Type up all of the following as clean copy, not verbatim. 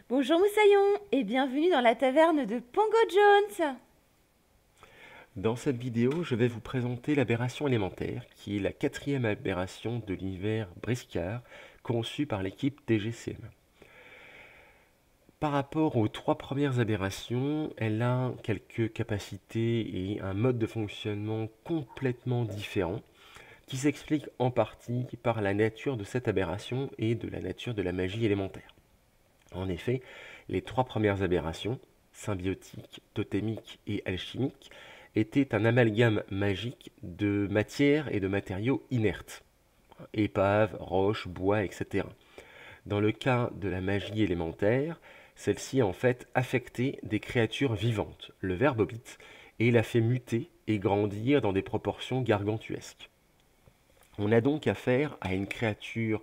Bonjour Moussaillon et bienvenue dans la taverne de Pongo Jones. Dans cette vidéo, je vais vous présenter l'aberration élémentaire, qui est la quatrième aberration de l'univers Briscard, conçue par l'équipe DGCM. Par rapport aux trois premières aberrations, elle a quelques capacités et un mode de fonctionnement complètement différent, qui s'explique en partie par la nature de cette aberration et de la nature de la magie élémentaire. En effet, les trois premières aberrations, symbiotique, totémique et alchimique, étaient un amalgame magique de matière et de matériaux inertes, épaves, roches, bois, etc. Dans le cas de la magie élémentaire, celle-ci en fait affectait des créatures vivantes, le verbobite, et la fait muter et grandir dans des proportions gargantuesques. On a donc affaire à une créature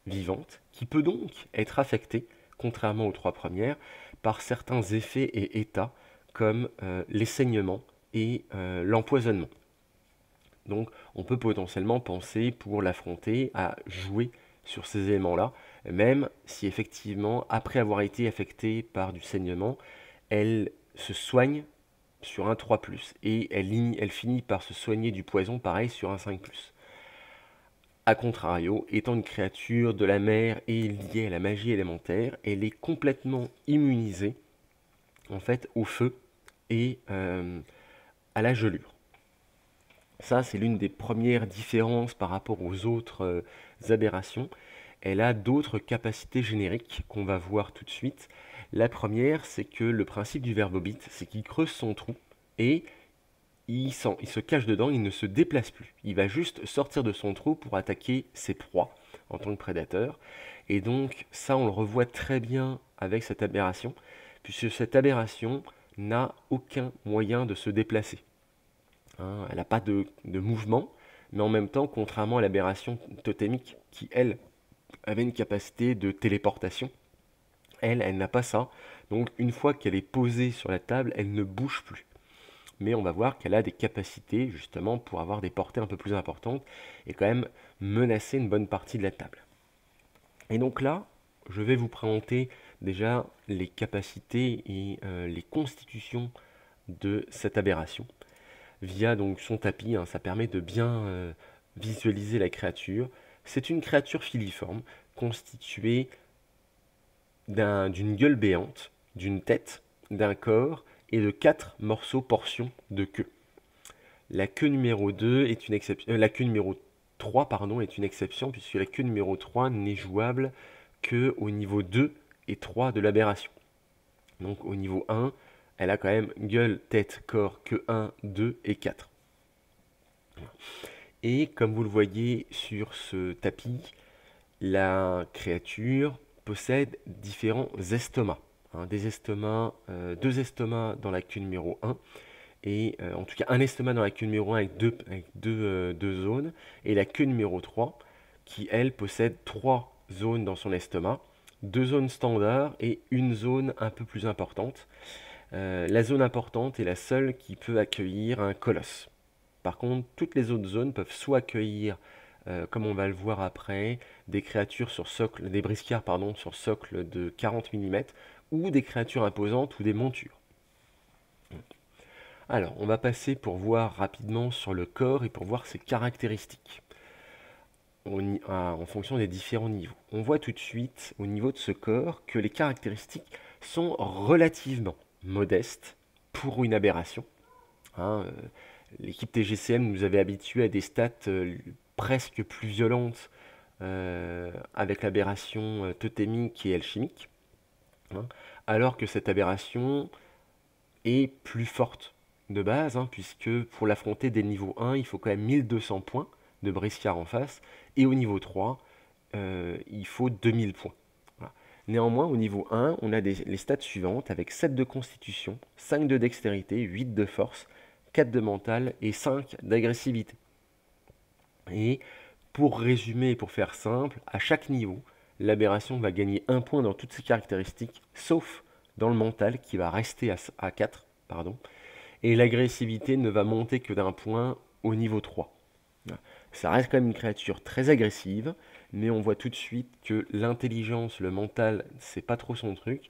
vivante qui peut donc être affectée, contrairement aux trois premières, par certains effets et états comme les saignements et l'empoisonnement. Donc on peut potentiellement penser pour l'affronter à jouer sur ces éléments-là, même si effectivement, après avoir été affectée par du saignement, elle se soigne sur un 3+, et elle finit par se soigner du poison pareil sur un 5+. A contrario, étant une créature de la mer et liée à la magie élémentaire, elle est complètement immunisée en fait au feu et à la gelure. Ça, c'est l'une des premières différences par rapport aux autres aberrations. Elle a d'autres capacités génériques qu'on va voir tout de suite. La première, c'est que le principe du verbobite, c'est qu'il creuse son trou et il se cache dedans, il ne se déplace plus. Il va juste sortir de son trou pour attaquer ses proies en tant que prédateur. Et donc ça, on le revoit très bien avec cette aberration, puisque cette aberration n'a aucun moyen de se déplacer. Hein, elle n'a pas de mouvement, mais en même temps, contrairement à l'aberration totémique, qui elle avait une capacité de téléportation, elle n'a pas ça. Donc une fois qu'elle est posée sur la table, elle ne bouge plus. Mais on va voir qu'elle a des capacités justement pour avoir des portées un peu plus importantes et quand même menacer une bonne partie de la table. Et donc là, je vais vous présenter déjà les capacités et les constitutions de cette aberration via donc son tapis. Hein, ça permet de bien visualiser la créature. C'est une créature filiforme constituée d'une gueule béante, d'une tête, d'un corps et de 4 morceaux portions de queue. La queue numéro 2 est une exception, la queue numéro 3 pardon, est une exception puisque la queue numéro 3 n'est jouable que au niveau 2 et 3 de l'aberration. Donc au niveau 1, elle a quand même gueule, tête, corps, queue 1, 2 et 4. Et comme vous le voyez sur ce tapis, la créature possède différents estomacs. Hein, deux estomacs dans la queue numéro 1, et en tout cas un estomac dans la queue numéro 1 avec deux zones, et la queue numéro 3 qui elle possède 3 zones dans son estomac, 2 zones standards et une zone un peu plus importante. La zone importante est la seule qui peut accueillir un colosse. Par contre, toutes les autres zones peuvent soit accueillir, comme on va le voir après, des créatures sur socle, des briscards pardon, sur socle de 40 mm, ou des créatures imposantes ou des montures. Alors, on va passer pour voir rapidement sur le corps et pour voir ses caractéristiques en fonction des différents niveaux. On voit tout de suite au niveau de ce corps que les caractéristiques sont relativement modestes pour une aberration. Hein, l'équipe TGCM nous avait habitués à des stats presque plus violentes avec l'aberration totémique et alchimique, hein, alors que cette aberration est plus forte de base, hein, puisque pour l'affronter dès le niveau 1, il faut quand même 1200 points de briscard en face, et au niveau 3, il faut 2000 points. Voilà. Néanmoins, au niveau 1, on a les stats suivantes, avec 7 de constitution, 5 de dextérité, 8 de force, 4 de mental et 5 d'agressivité. Et pour résumer et pour faire simple, à chaque niveau, l'aberration va gagner 1 point dans toutes ses caractéristiques, sauf dans le mental qui va rester à 4, pardon, et l'agressivité ne va monter que d'un point au niveau 3. Ça reste quand même une créature très agressive, mais on voit tout de suite que l'intelligence, le mental, c'est pas trop son truc,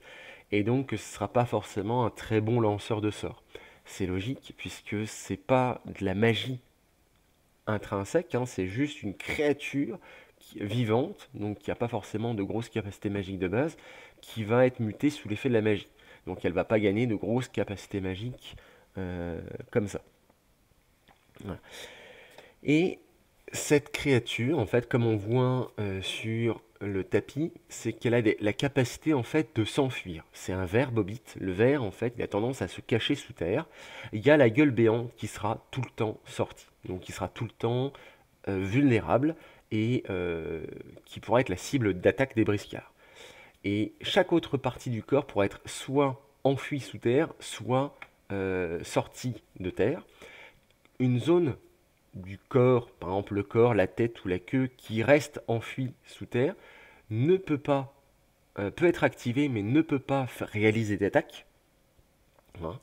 et donc que ce sera pas forcément un très bon lanceur de sorts. C'est logique, puisque c'est pas de la magie intrinsèque, hein, c'est juste une créature vivante, donc qui n'a pas forcément de grosses capacités magiques de base, qui va être mutée sous l'effet de la magie. Donc elle va pas gagner de grosses capacités magiques comme ça. Voilà. Et cette créature, en fait, comme on voit sur le tapis, c'est qu'elle a la capacité en fait de s'enfuir. C'est un ver bobit. Le ver, en fait, il a tendance à se cacher sous terre. Il y a la gueule béante qui sera tout le temps sortie. Donc qui sera tout le temps vulnérable et qui pourra être la cible d'attaque des briscards. Et chaque autre partie du corps pourra être soit enfuie sous terre, soit sortie de terre. Une zone du corps, par exemple le corps, la tête ou la queue, qui reste enfuie sous terre, ne peut pas, peut être activée, mais ne peut pas réaliser d'attaque. Hein.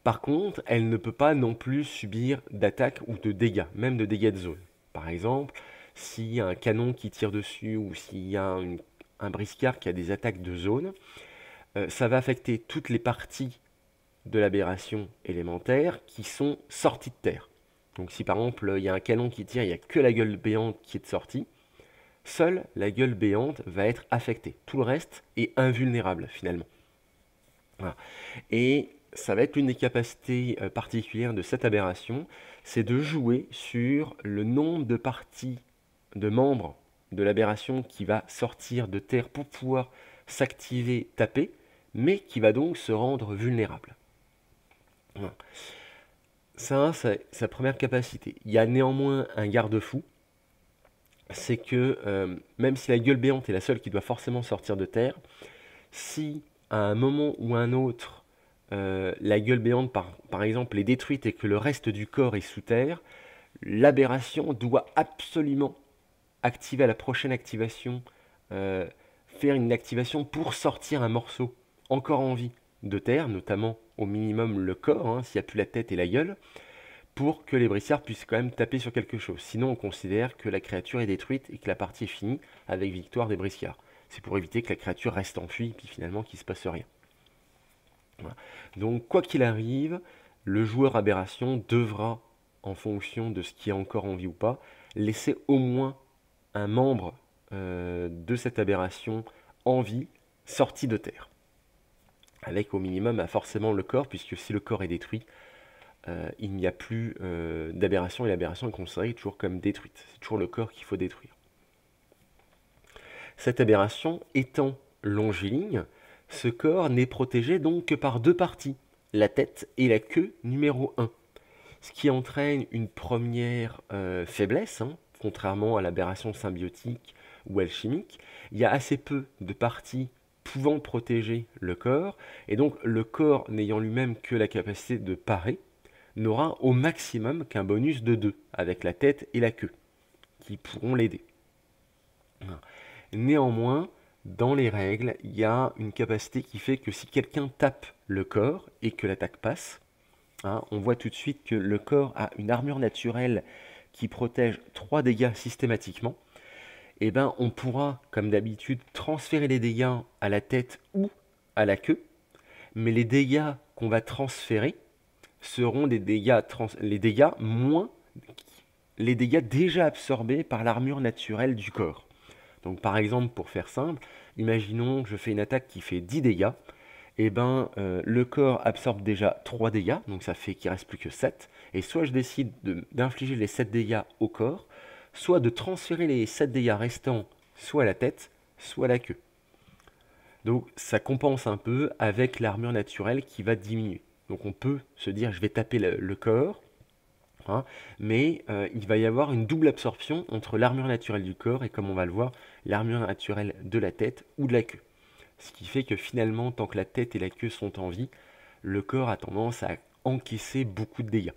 Par contre, elle ne peut pas non plus subir d'attaque ou de dégâts, même de dégâts de zone. Par exemple, s'il y a un canon qui tire dessus ou s'il y a un briscard qui a des attaques de zone, ça va affecter toutes les parties de l'aberration élémentaire qui sont sorties de terre. Donc si par exemple il y a un canon qui tire, il n'y a que la gueule béante qui est de sortie, seule la gueule béante va être affectée. Tout le reste est invulnérable finalement. Voilà. Et ça va être l'une des capacités particulières de cette aberration, c'est de jouer sur le nombre de parties de membres de l'aberration qui va sortir de terre pour pouvoir s'activer, taper, mais qui va donc se rendre vulnérable. Voilà. Ça, c'est sa première capacité. Il y a néanmoins un garde-fou, c'est que même si la gueule béante est la seule qui doit forcément sortir de terre, si à un moment ou un autre, la gueule béante par exemple est détruite et que le reste du corps est sous terre, l'aberration doit absolument activer à la prochaine activation, faire une activation pour sortir un morceau encore en vie de terre, notamment au minimum le corps, hein, s'il n'y a plus la tête et la gueule, pour que les briscards puissent quand même taper sur quelque chose. Sinon, on considère que la créature est détruite et que la partie est finie avec victoire des briscards. C'est pour éviter que la créature reste enfuie et puis finalement qu'il ne se passe rien. Voilà. Donc, quoi qu'il arrive, le joueur aberration devra, en fonction de ce qui est encore en vie ou pas, laisser au moins un membre de cette aberration en vie sorti de terre. Avec au minimum forcément le corps, puisque si le corps est détruit, il n'y a plus d'aberration et l'aberration est considérée toujours comme détruite. C'est toujours le corps qu'il faut détruire. Cette aberration étant longiligne, ce corps n'est protégé donc que par deux parties, la tête et la queue numéro 1. Ce qui entraîne une première faiblesse, hein, contrairement à l'aberration symbiotique ou alchimique. Il y a assez peu de parties pouvant protéger le corps, et donc le corps n'ayant lui-même que la capacité de parer, n'aura au maximum qu'un bonus de 2, avec la tête et la queue, qui pourront l'aider. Néanmoins, dans les règles, il y a une capacité qui fait que si quelqu'un tape le corps et que l'attaque passe, hein, on voit tout de suite que le corps a une armure naturelle qui protège 3 dégâts systématiquement, et ben on pourra, comme d'habitude, transférer les dégâts à la tête ou à la queue, mais les dégâts qu'on va transférer seront les dégâts moins les dégâts déjà absorbés par l'armure naturelle du corps. Donc par exemple, pour faire simple, imaginons que je fais une attaque qui fait 10 dégâts, et ben le corps absorbe déjà 3 dégâts, donc ça fait qu'il ne reste plus que 7, et soit je décide d'infliger les 7 dégâts au corps, soit de transférer les 7 dégâts restants soit à la tête, soit à la queue. Donc ça compense un peu avec l'armure naturelle qui va diminuer. Donc on peut se dire je vais taper le corps, hein, mais il va y avoir une double absorption entre l'armure naturelle du corps et, comme on va le voir, l'armure naturelle de la tête ou de la queue. Ce qui fait que finalement, tant que la tête et la queue sont en vie, le corps a tendance à encaisser beaucoup de dégâts.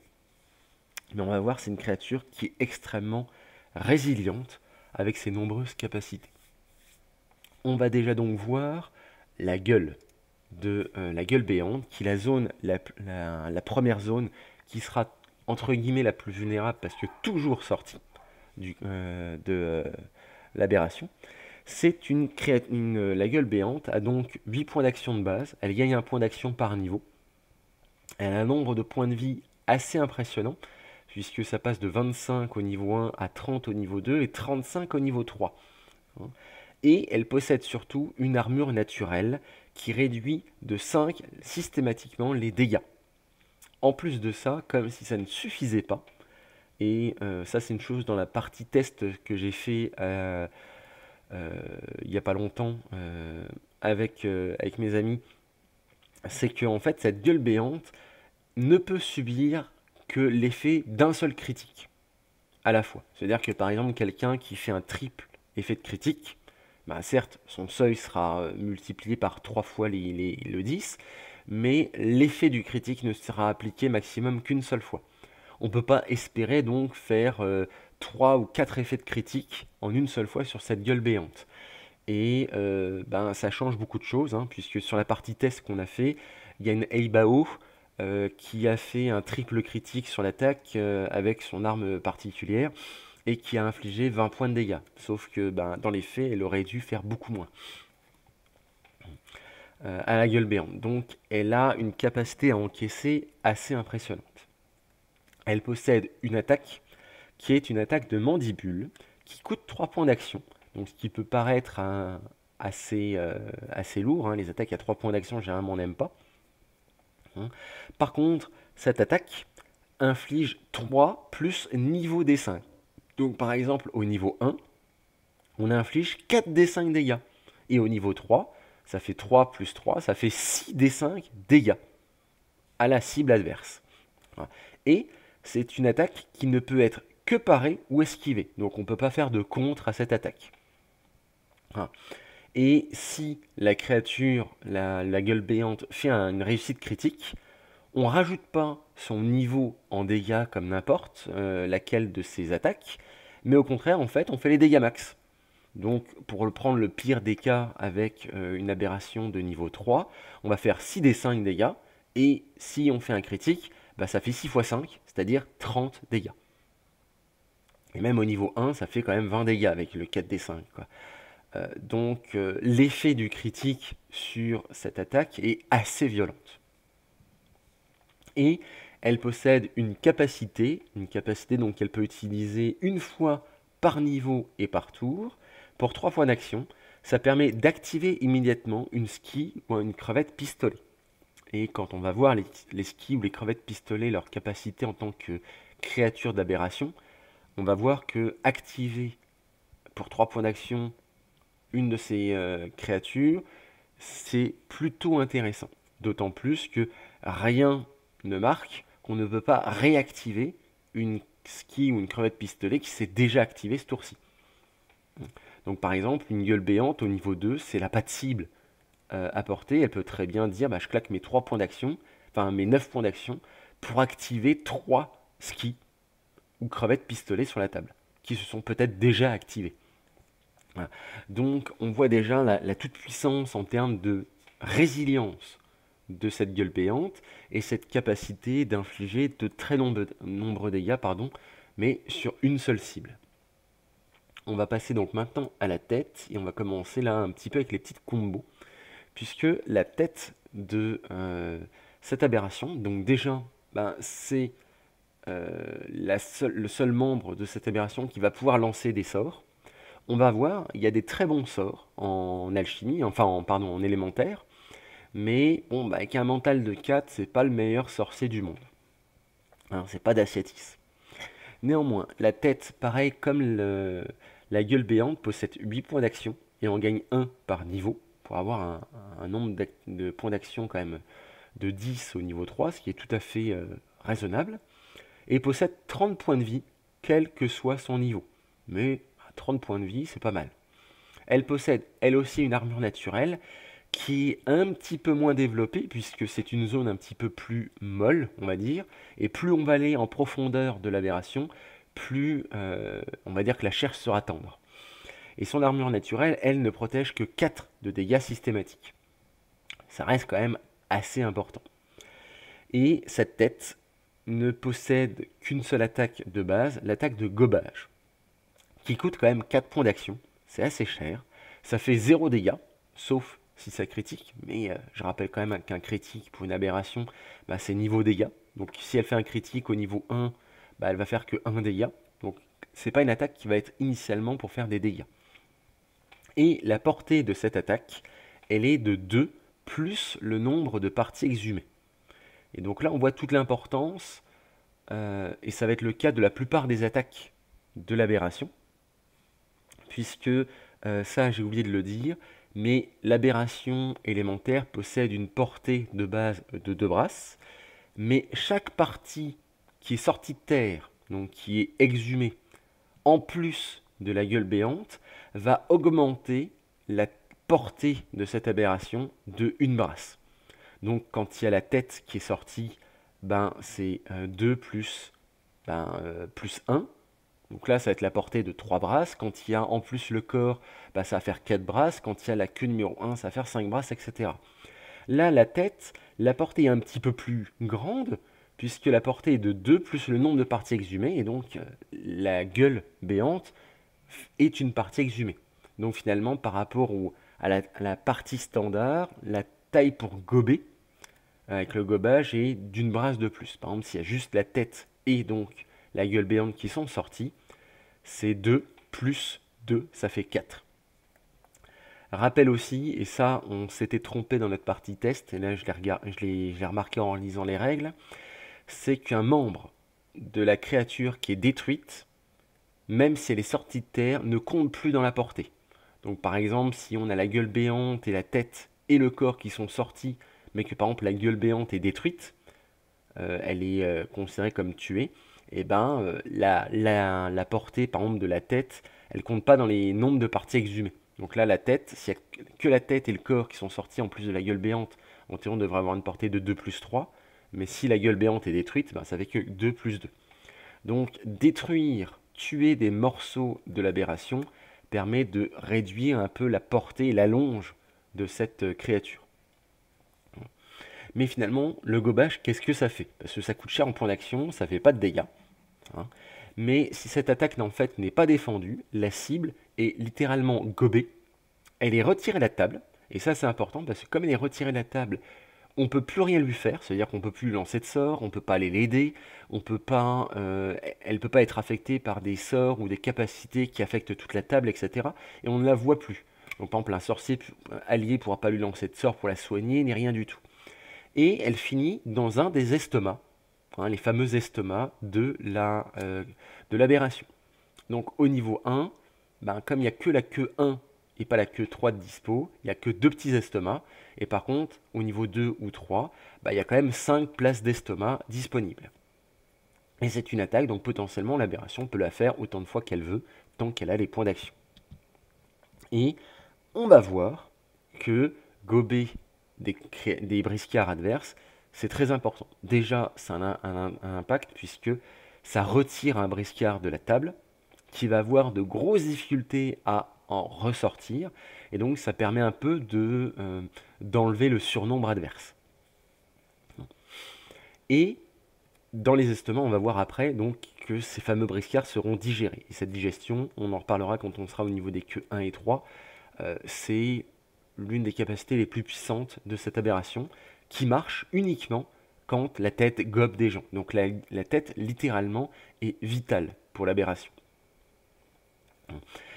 Mais on va voir, c'est une créature qui est extrêmement résiliente avec ses nombreuses capacités. On va déjà donc voir la gueule de la gueule béante, qui est la première zone qui sera entre guillemets la plus vulnérable parce que toujours sortie l'aberration. La gueule béante a donc 8 points d'action de base, elle gagne un point d'action par niveau. Elle a un nombre de points de vie assez impressionnant, puisque ça passe de 25 au niveau 1 à 30 au niveau 2 et 35 au niveau 3. Et elle possède surtout une armure naturelle qui réduit de 5 systématiquement les dégâts. En plus de ça, comme si ça ne suffisait pas, et ça c'est une chose dans la partie test que j'ai fait il n'y a pas longtemps avec mes amis, c'est que en fait cette gueule béante ne peut subir que l'effet d'un seul critique à la fois. C'est-à-dire que par exemple quelqu'un qui fait un triple effet de critique, bah, certes son seuil sera multiplié par 3 fois le 10, mais l'effet du critique ne sera appliqué maximum qu'une seule fois. On ne peut pas espérer donc faire 3 ou 4 effets de critique en une seule fois sur cette gueule béante. Et ben, ça change beaucoup de choses, hein, puisque sur la partie test qu'on a fait, il y a une Eibao qui a fait un triple critique sur l'attaque avec son arme particulière et qui a infligé 20 points de dégâts. Sauf que ben, dans les faits, elle aurait dû faire beaucoup moins à la gueule béante. Donc elle a une capacité à encaisser assez impressionnante. Elle possède une attaque qui est une attaque de mandibule qui coûte 3 points d'action. Donc ce qui peut paraître assez lourd, hein. Les attaques à 3 points d'action, généralement on n'aime pas. Par contre, cette attaque inflige 3 plus niveau D5. Donc par exemple, au niveau 1, on inflige 4 D5 dégâts. Et au niveau 3, ça fait 3 plus 3, ça fait 6 D5 dégâts à la cible adverse. Et c'est une attaque qui ne peut être que parée ou esquivée. Donc on ne peut pas faire de contre à cette attaque. Et si la créature, la gueule béante, fait une réussite critique, on ne rajoute pas son niveau en dégâts comme n'importe laquelle de ses attaques, mais au contraire, en fait, on fait les dégâts max. Donc, pour prendre le pire des cas avec une aberration de niveau 3, on va faire 6 des 5 dégâts, et si on fait un critique, bah, ça fait 6 x 5, c'est-à-dire 30 dégâts. Et même au niveau 1, ça fait quand même 20 dégâts avec le 4 des 5, quoi. Donc l'effet du critique sur cette attaque est assez violente. Et elle possède une capacité donc qu'elle peut utiliser une fois par niveau et par tour, pour 3 points d'action. Ça permet d'activer immédiatement une ski ou une crevette pistolet. Et quand on va voir les skis ou les crevettes pistolet, leur capacité en tant que créature d'aberration, on va voir que activer pour 3 points d'action une de ces créatures, c'est plutôt intéressant. D'autant plus que rien ne marque qu'on ne peut pas réactiver une ski ou une crevette pistolet qui s'est déjà activée ce tour-ci. Donc par exemple, une gueule béante au niveau 2, c'est la patte cible à portée. Elle peut très bien dire, bah, je claque mes 3 points d'action, enfin mes 9 points d'action, pour activer 3 skis ou crevettes pistolet sur la table, qui se sont peut-être déjà activés. Voilà. Donc on voit déjà la toute-puissance en termes de résilience de cette gueule béante et cette capacité d'infliger de très nombreux dégâts, mais sur une seule cible. On va passer donc maintenant à la tête et on va commencer là un petit peu avec les petites combos, puisque la tête de cette aberration, donc déjà c'est le seul membre de cette aberration qui va pouvoir lancer des sorts. On va voir, il y a des très bons sorts en alchimie, en élémentaire, mais bon, avec un mental de 4, c'est pas le meilleur sorcier du monde. Hein, c'est pas d'Asiatis. Néanmoins, la tête, pareil comme la gueule béante, possède 8 points d'action et on gagne 1 par niveau pour avoir un nombre de points d'action quand même de 10 au niveau 3, ce qui est tout à fait raisonnable. Et possède 30 points de vie, quel que soit son niveau. Mais 30 points de vie, c'est pas mal. Elle possède, elle aussi, une armure naturelle qui est un petit peu moins développée, puisque c'est une zone un petit peu plus molle, on va dire, et plus on va aller en profondeur de l'aberration, plus on va dire que la chair sera tendre. Et son armure naturelle, elle ne protège que 4 de dégâts systématiques. Ça reste quand même assez important. Et cette tête ne possède qu'une seule attaque de base, l'attaque de gobage, qui coûte quand même 4 points d'action. c'est assez cher. Ça fait 0 dégâts, sauf si ça critique, mais je rappelle quand même qu'un critique pour une aberration, bah, c'est niveau dégâts. Donc si elle fait un critique au niveau 1, bah, elle va faire que 1 dégât. Donc c'est pas une attaque qui va être initialement pour faire des dégâts. Et la portée de cette attaque, elle est de 2 plus le nombre de parties exhumées. Et donc là on voit toute l'importance, et ça va être le cas de la plupart des attaques de l'aberration, puisque ça j'ai oublié de le dire, mais l'aberration élémentaire possède une portée de base de 2 brasses, mais chaque partie qui est sortie de terre, donc qui est exhumée, en plus de la gueule béante, va augmenter la portée de cette aberration de 1 brasse. Donc quand il y a la tête qui est sortie, ben, c'est 2 plus, plus 1. Donc là, ça va être la portée de 3 brasses. Quand il y a en plus le corps, bah, ça va faire 4 brasses. Quand il y a la queue numéro 1, ça va faire 5 brasses, etc. Là, la tête, la portée est un petit peu plus grande, puisque la portée est de 2 plus le nombre de parties exhumées, et donc la gueule béante est une partie exhumée. Donc finalement, par rapport à la partie standard, la taille pour gober, avec le gobage, est d'une brasse de plus. Par exemple, s'il y a juste la tête et donc la gueule béante qui sont sorties, c'est 2 plus 2, ça fait 4. Rappel aussi, et ça on s'était trompé dans notre partie test, et là je l'ai remarqué en lisant les règles, c'est qu'un membre de la créature qui est détruite, même si elle est sortie de terre, ne compte plus dans la portée. Donc par exemple, si on a la gueule béante et la tête et le corps qui sont sortis, mais que par exemple la gueule béante est détruite, elle est considérée comme tuée, et ben la portée par exemple de la tête, elle compte pas dans les nombres de parties exhumées. Donc là la tête, s'il n'y a que la tête et le corps qui sont sortis en plus de la gueule béante, en théorie on devrait avoir une portée de 2 plus 3, mais si la gueule béante est détruite, ben, ça fait que 2 plus 2. Donc détruire, tuer des morceaux de l'aberration permet de réduire un peu la portée et la longe de cette créature. Mais finalement, le gobage, qu'est-ce que ça fait? Parce que ça coûte cher en points d'action, ça fait pas de dégâts. Hein. Mais si cette attaque en fait n'est pas défendue, la cible est littéralement gobée. Elle est retirée de la table. Et ça c'est important parce que comme elle est retirée de la table, on ne peut plus rien lui faire. C'est-à-dire qu'on ne peut plus lui lancer de sorts, on ne peut pas aller l'aider, elle ne peut pas être affectée par des sorts ou des capacités qui affectent toute la table, etc. Et on ne la voit plus. Donc par exemple un sorcier allié ne pourra pas lui lancer de sorts pour la soigner, ni rien du tout. Et elle finit dans un des estomacs, hein, les fameux estomacs de l'aberration. Donc au niveau 1, ben, comme il n'y a que la queue 1 et pas la queue 3 de dispo, il n'y a que 2 petits estomacs. Et par contre, au niveau 2 ou 3, ben, il y a quand même 5 places d'estomac disponibles. Et c'est une attaque, donc potentiellement l'aberration peut la faire autant de fois qu'elle veut, tant qu'elle a les points d'action. Et on va voir que gober des briscards adverses, c'est très important. Déjà, ça a un impact puisque ça retire un briscard de la table qui va avoir de grosses difficultés à en ressortir. Et donc, ça permet un peu d'enlever le surnombre adverse. Et dans les estomacs, on va voir après donc, que ces fameux briscards seront digérés. Et cette digestion, on en reparlera quand on sera au niveau des queues 1 et 3. C'est l'une des capacités les plus puissantes de cette aberration, qui marche uniquement quand la tête gobe des gens. Donc la tête, littéralement, est vitale pour l'aberration.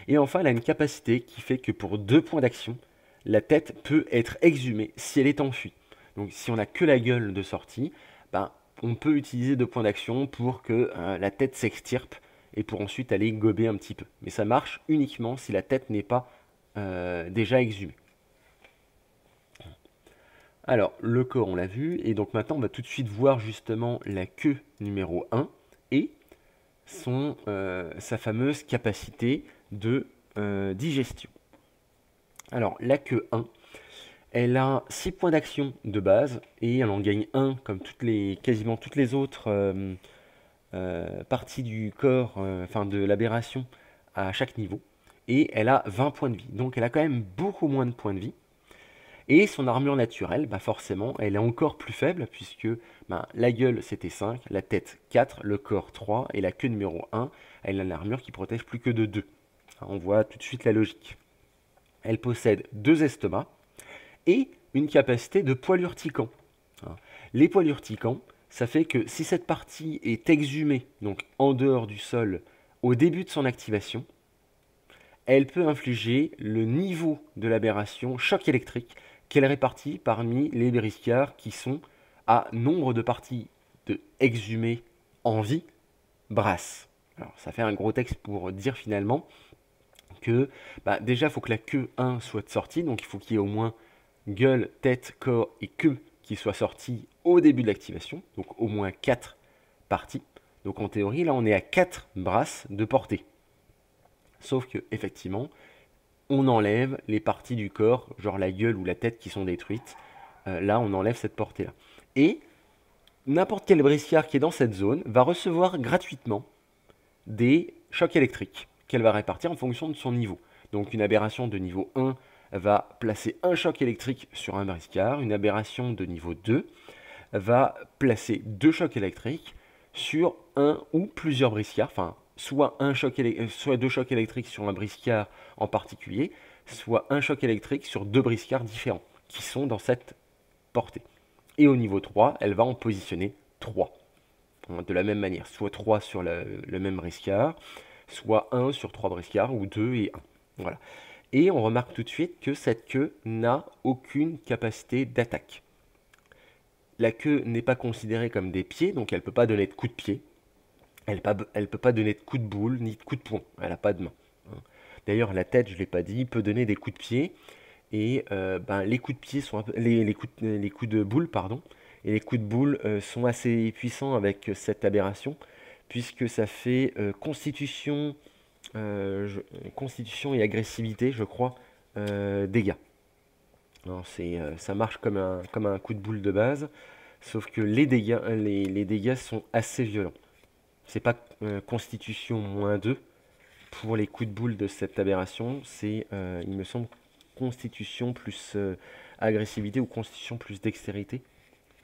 Et enfin, elle a une capacité qui fait que pour 2 points d'action, la tête peut être exhumée si elle est enfuie. Donc si on n'a que la gueule de sortie, ben, on peut utiliser 2 points d'action pour que la tête s'extirpe et pour ensuite aller gober un petit peu. Mais ça marche uniquement si la tête n'est pas déjà exhumée. Alors, le corps, on l'a vu, et donc maintenant, on va tout de suite voir justement la queue numéro 1 et sa fameuse capacité de digestion. Alors, la queue 1, elle a 6 points d'action de base, et elle en gagne 1 comme quasiment toutes les autres parties du corps, enfin de l'aberration, à chaque niveau. Et elle a 20 points de vie, donc elle a quand même beaucoup moins de points de vie. Et son armure naturelle, bah forcément, elle est encore plus faible, puisque la gueule c'était 5, la tête 4, le corps 3, et la queue numéro 1, elle a une armure qui protège plus que de 2. On voit tout de suite la logique. Elle possède 2 estomacs et une capacité de poids urticant. Les poids urticants, ça fait que si cette partie est exhumée, donc en dehors du sol, au début de son activation, elle peut infliger le niveau de l'aberration choc électrique qu'elle répartit parmi les briscards qui sont à nombre de parties de exhumées en vie brasse. Alors ça fait un gros texte pour dire finalement que déjà il faut que la queue 1 soit sortie, donc il faut qu'il y ait au moins gueule, tête, corps et queue qui soient sortis au début de l'activation, donc au moins 4 parties. Donc en théorie, là on est à 4 brasses de portée. Sauf que effectivement, on enlève les parties du corps, genre la gueule ou la tête qui sont détruites. Là, on enlève cette portée-là. Et n'importe quel briscard qui est dans cette zone va recevoir gratuitement des chocs électriques qu'elle va répartir en fonction de son niveau. Donc une aberration de niveau 1 va placer un choc électrique sur un briscard, une aberration de niveau 2 va placer 2 chocs électriques sur un ou plusieurs briscards, enfin soit 2 chocs électriques sur un briscard en particulier, soit un choc électrique sur 2 briscards différents qui sont dans cette portée. Et au niveau 3, elle va en positionner 3. De la même manière, soit 3 sur le même briscard, soit 1 sur 3 briscards, ou 2 et 1. Voilà. Et on remarque tout de suite que cette queue n'a aucune capacité d'attaque. La queue n'est pas considérée comme des pieds, donc elle ne peut pas donner de coups de pied. Elle ne peut pas donner de coups de boule, ni de coups de poing. Elle n'a pas de main. D'ailleurs, la tête, je ne l'ai pas dit, peut donner des coups de pied. Et les coups de pied sont les coups de boule, pardon. Et les coups de boule sont assez puissants avec cette aberration, puisque ça fait constitution et agressivité, je crois, dégâts. Ça marche comme un coup de boule de base, sauf que les dégâts sont assez violents. C'est pas constitution -2 pour les coups de boule de cette aberration, c'est, il me semble, constitution plus agressivité ou constitution plus dextérité.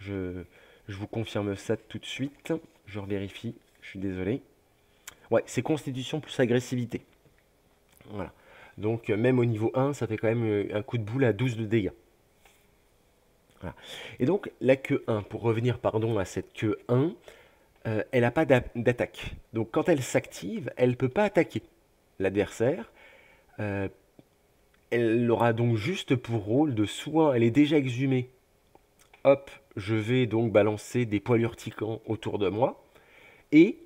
Je vous confirme ça tout de suite. Je revérifie, je suis désolé. Ouais, c'est constitution plus agressivité. Voilà. Donc même au niveau 1, ça fait quand même un coup de boule à 12 de dégâts. Voilà. Et donc la queue 1, pour revenir pardon à cette queue 1, elle n'a pas d'attaque. Donc quand elle s'active, elle ne peut pas attaquer l'adversaire. Elle aura donc juste pour rôle de soit elle est déjà exhumée. Hop, je vais donc balancer des poils urticants autour de moi. Et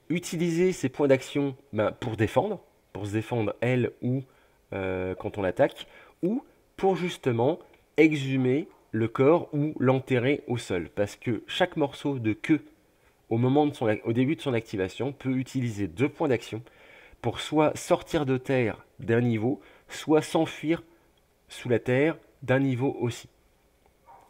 utiliser ces points d'action pour se défendre elle ou quand on l'attaque, ou pour justement exhumer le corps ou l'enterrer au sol. Parce que chaque morceau de queue au début de son activation peut utiliser 2 points d'action pour soit sortir de terre d'un niveau, soit s'enfuir sous la terre d'un niveau aussi.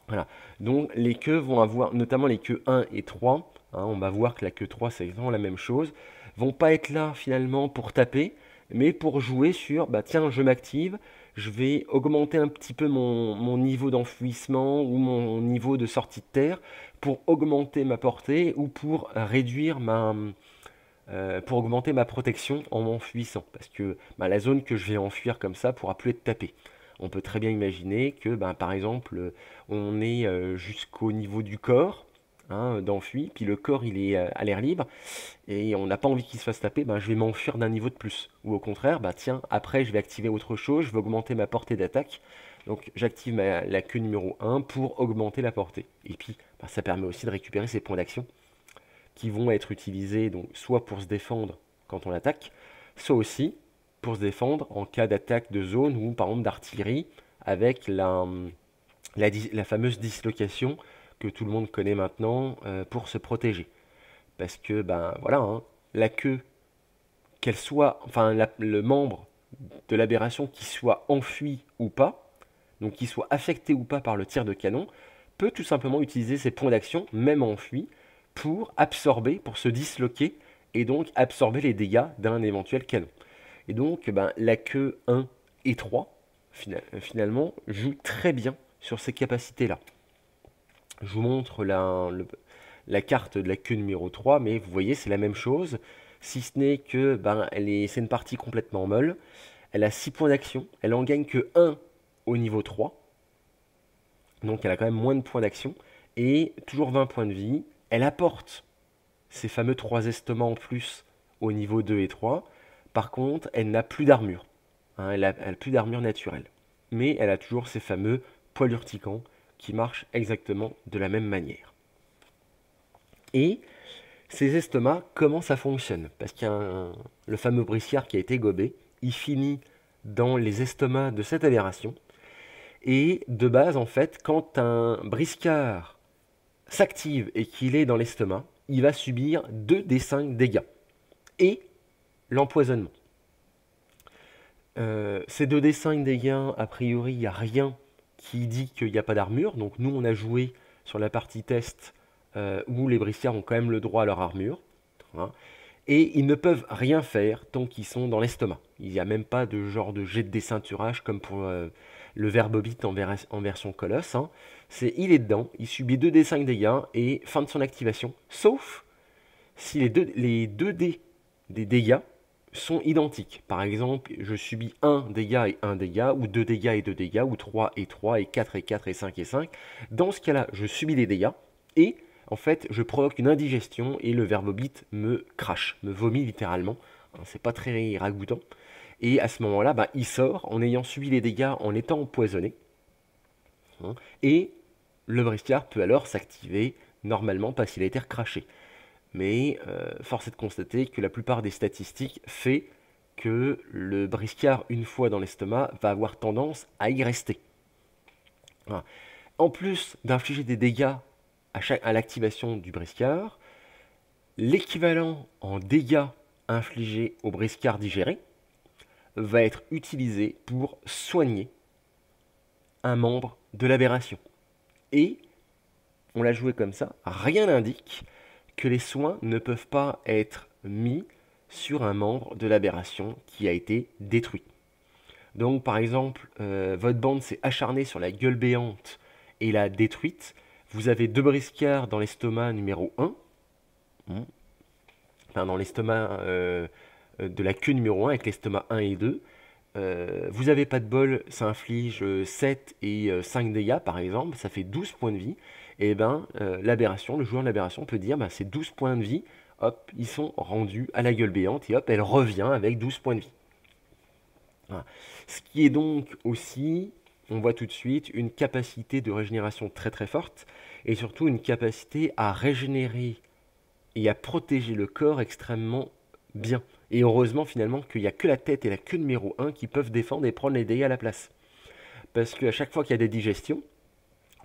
Voilà. Donc les queues vont avoir, notamment les queues 1 et 3, on va voir que la queue 3 c'est exactement la même chose, vont pas être là finalement pour taper, mais pour jouer sur, tiens, je m'active, je vais augmenter un petit peu mon niveau d'enfouissement ou mon niveau de sortie de terre pour augmenter ma portée ou pour réduire pour augmenter ma protection en m'enfuissant. Parce que la zone que je vais enfuir comme ça pourra plus être tapée. On peut très bien imaginer que, par exemple, on est jusqu'au niveau du corps, d'enfui, puis le corps il est à l'air libre, et on n'a pas envie qu'il se fasse taper, je vais m'enfuir d'un niveau de plus. Ou au contraire, tiens, après je vais activer autre chose, je vais augmenter ma portée d'attaque, donc j'active la queue numéro 1 pour augmenter la portée. Et puis ça permet aussi de récupérer ces points d'action qui vont être utilisés donc, soit pour se défendre quand on attaque, soit aussi pour se défendre en cas d'attaque de zone ou par exemple d'artillerie avec la fameuse dislocation que tout le monde connaît maintenant pour se protéger. Parce que voilà, la queue, qu'elle soit, le membre de l'aberration qui soit enfui ou pas, donc qui soit affecté ou pas par le tir de canon, peut tout simplement utiliser ses points d'action, même enfui, pour absorber, pour se disloquer et donc absorber les dégâts d'un éventuel canon. Et donc la queue 1 et 3 finalement jouent très bien sur ces capacités-là. Je vous montre la carte de la queue numéro 3, mais vous voyez c'est la même chose. si ce n'est que c'est une partie complètement molle. Elle a 6 points d'action, elle en gagne que 1 au niveau 3, donc elle a quand même moins de points d'action, et toujours 20 points de vie. Elle apporte ces fameux 3 estomacs en plus au niveau 2 et 3. Par contre, elle n'a plus d'armure, hein, elle a plus d'armure naturelle. Mais elle a toujours ces fameux poils urticants qui marchent exactement de la même manière. Et ces estomacs, comment ça fonctionne? Parce qu'il y a le fameux briscard qui a été gobé, il finit dans les estomacs de cette aberration. Et de base, en fait, quand un briscard s'active et qu'il est dans l'estomac, il va subir 2d5 dégâts et l'empoisonnement. Ces 2d5 dégâts, a priori, il n'y a rien qui dit qu'il n'y a pas d'armure. Donc nous, on a joué sur la partie test où les briscards ont quand même le droit à leur armure. Hein, et ils ne peuvent rien faire tant qu'ils sont dans l'estomac. Il n'y a même pas de genre de jet de déceinturage comme pour le verbobite en version colosse. Hein. Il est dedans, il subit 2d5 dégâts et fin de son activation. Sauf si les 2 dés des dégâts sont identiques. Par exemple, je subis 1 dégât et 1 dégât, ou 2 dégâts et 2 dégâts, ou 3 et 3, et 4 et 4, et 5 et 5. Dans ce cas-là, je subis des dégâts, et en fait, je provoque une indigestion, et le verbobite me crache, me vomit littéralement. C'est pas très ragoûtant. Et à ce moment-là, il sort en ayant subi les dégâts, en étant empoisonné. Et le briscard peut alors s'activer normalement parce qu'il a été recraché. Mais force est de constater que la plupart des statistiques fait que le briscard, une fois dans l'estomac, va avoir tendance à y rester. Voilà. En plus d'infliger des dégâts à l'activation du briscard, l'équivalent en dégâts infligés au briscard digéré va être utilisé pour soigner un membre de l'aberration. Et, on l'a joué comme ça, rien n'indique que les soins ne peuvent pas être mis sur un membre de l'aberration qui a été détruit. Donc par exemple, votre bande s'est acharnée sur la gueule béante et l'a détruite. Vous avez 2 briscards dans l'estomac numéro 1, enfin dans l'estomac de la queue numéro 1 avec l'estomac 1 et 2. Vous n'avez pas de bol, ça inflige 7 et 5 dégâts par exemple, ça fait 12 points de vie. Et l'aberration, le joueur de l'aberration peut dire ces 12 points de vie, hop, ils sont rendus à la gueule béante et hop, elle revient avec 12 points de vie. Voilà. Ce qui est donc aussi, on voit tout de suite, une capacité de régénération très très forte et surtout une capacité à régénérer et à protéger le corps extrêmement bien. Et heureusement finalement qu'il n'y a que la tête et la queue numéro 1 qui peuvent défendre et prendre les dégâts à la place. Parce qu'à chaque fois qu'il y a des digestions,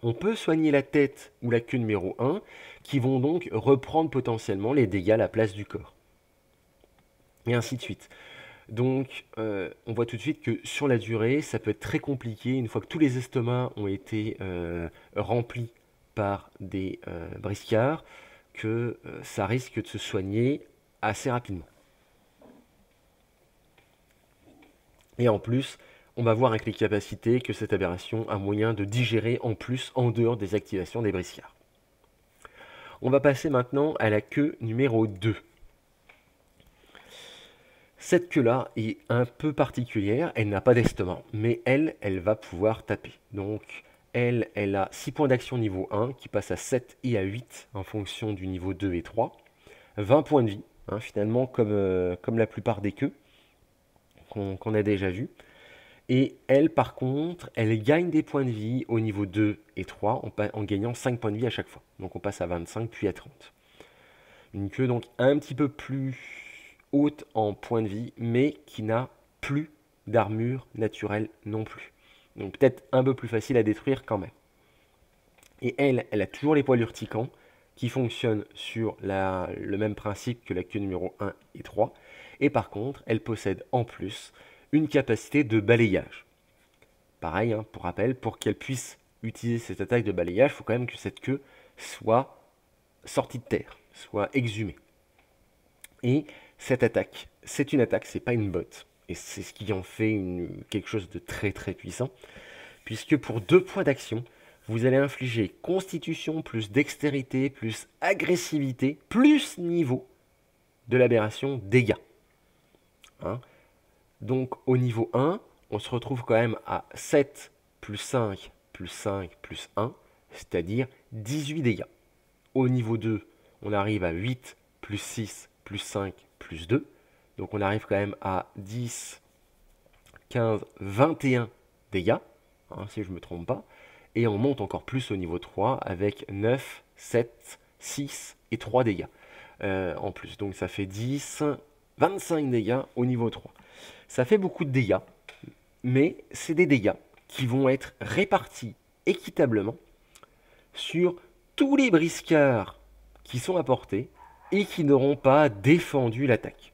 on peut soigner la tête ou la queue numéro 1 qui vont donc reprendre potentiellement les dégâts à la place du corps. Et ainsi de suite. Donc on voit tout de suite que sur la durée, ça peut être très compliqué une fois que tous les estomacs ont été remplis par des briscards, que ça risque de se soigner assez rapidement. Et en plus, on va voir avec les capacités que cette aberration a moyen de digérer en plus en dehors des activations des briscards. On va passer maintenant à la queue numéro 2. Cette queue-là est un peu particulière, elle n'a pas d'estomac, mais elle va pouvoir taper. Donc elle a 6 points d'action niveau 1 qui passent à 7 et à 8 en fonction du niveau 2 et 3. 20 points de vie, finalement comme la plupart des queues qu'on a déjà vu. Et elle, par contre, elle gagne des points de vie au niveau 2 et 3 en gagnant 5 points de vie à chaque fois. Donc on passe à 25 puis à 30. Une queue donc un petit peu plus haute en points de vie, mais qui n'a plus d'armure naturelle non plus. Donc peut-être un peu plus facile à détruire quand même. Et elle a toujours les poils urticants qui fonctionnent sur le même principe que la queue numéro 1 et 3. Et par contre, elle possède en plus une capacité de balayage. Pareil, pour rappel, pour qu'elle puisse utiliser cette attaque de balayage, il faut quand même que cette queue soit sortie de terre, soit exhumée. Et cette attaque, c'est une attaque, c'est pas une botte. Et c'est ce qui en fait quelque chose de très très puissant. Puisque pour 2 points d'action, vous allez infliger constitution plus dextérité plus agressivité plus niveau de l'aberration dégâts. Hein. Donc au niveau 1, on se retrouve quand même à 7 plus 5 plus 5 plus 1, c'est-à-dire 18 dégâts. Au niveau 2, on arrive à 8 plus 6 plus 5 plus 2. Donc on arrive quand même à 10, 15, 21 dégâts, hein, si je ne me trompe pas. Et on monte encore plus au niveau 3 avec 9, 7, 6 et 3 dégâts en plus. Donc ça fait 10, 25 dégâts au niveau 3. Ça fait beaucoup de dégâts, mais c'est des dégâts qui vont être répartis équitablement sur tous les briscards qui sont apportés et qui n'auront pas défendu l'attaque.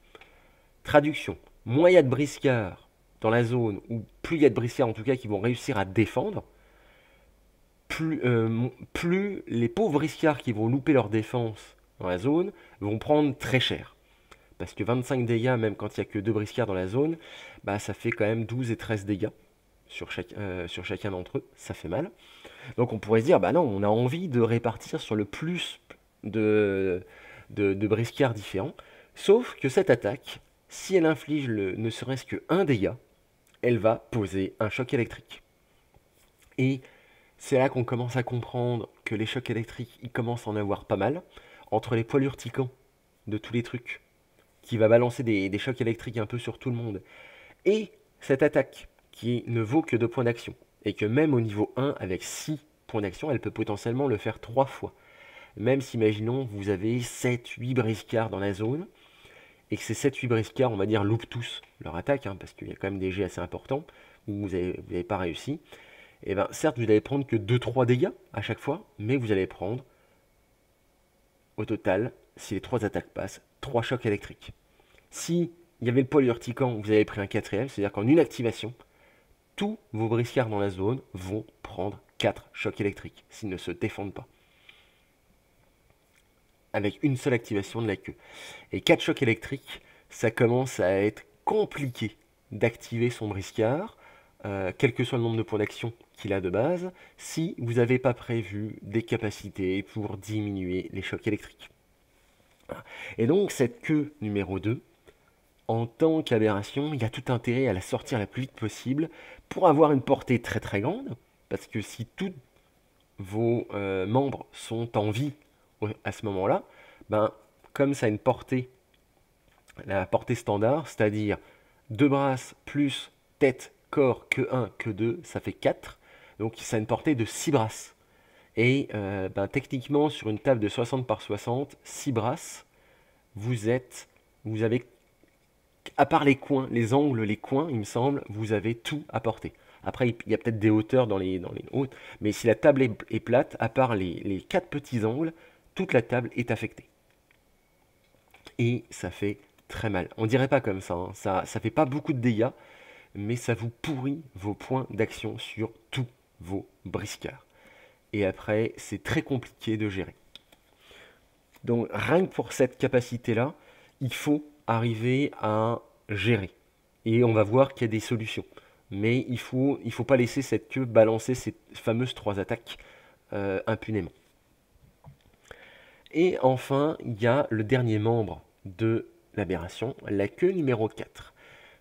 Traduction, moins il y a de briscards dans la zone, ou plus il y a de briscards en tout cas qui vont réussir à défendre, plus les pauvres briscards qui vont louper leur défense dans la zone vont prendre très cher. Parce que 25 dégâts, même quand il n'y a que 2 briscards dans la zone, bah, ça fait quand même 12 et 13 dégâts sur chacun d'entre eux. Ça fait mal. Donc on pourrait se dire, bah non, on a envie de répartir sur le plus de briscards différents. Sauf que cette attaque, si elle inflige ne serait-ce que 1 dégât, elle va poser un choc électrique. Et c'est là qu'on commence à comprendre que les chocs électriques, ils commencent à en avoir pas mal. Entre les poils urticants de tous les trucs, qui va balancer des chocs électriques un peu sur tout le monde, et cette attaque qui ne vaut que 2 points d'action, et que même au niveau 1, avec 6 points d'action, elle peut potentiellement le faire 3 fois. Même si, imaginons, vous avez 7-8 briscards dans la zone, et que ces 7-8 briscards, on va dire, loupent tous leur attaque, hein, parce qu'il y a quand même des jets assez importants, où vous n'avez pas réussi, et bien certes, vous n'allez prendre que 2-3 dégâts à chaque fois, mais vous allez prendre, au total, si les 3 attaques passent, 3 chocs électriques. Si il y avait le poil urticant, vous avez pris un 4ème, c'est-à-dire qu'en une activation, tous vos briscards dans la zone vont prendre 4 chocs électriques, s'ils ne se défendent pas. Avec une seule activation de la queue. Et 4 chocs électriques, ça commence à être compliqué d'activer son briscard, quel que soit le nombre de points d'action qu'il a de base, si vous n'avez pas prévu des capacités pour diminuer les chocs électriques. Et donc cette queue numéro 2, en tant qu'aberration, il y a tout intérêt à la sortir la plus vite possible pour avoir une portée très très grande, parce que si tous vos membres sont en vie à ce moment-là, ben, comme ça a une portée, la portée standard, c'est-à-dire 2 brasses plus tête, corps, queue 1, queue 2, ça fait 4, donc ça a une portée de 6 brasses. Et ben, techniquement, sur une table de 60 par 60, 6 brasses, vous avez, à part les coins, les angles, les coins, il me semble, vous avez tout apporté. Après, il y a peut-être des hauteurs dans les hautes, mais si la table est plate, à part les 4 petits angles, toute la table est affectée. Et ça fait très mal. On dirait pas comme ça, hein. Ça fait pas beaucoup de dégâts, mais ça vous pourrit vos points d'action sur tous vos briscards. Et après, c'est très compliqué de gérer. Donc rien que pour cette capacité-là, il faut arriver à gérer. Et on va voir qu'il y a des solutions. Mais il faut pas laisser cette queue balancer ces fameuses 3 attaques impunément. Et enfin, il y a le dernier membre de l'aberration, la queue numéro 4.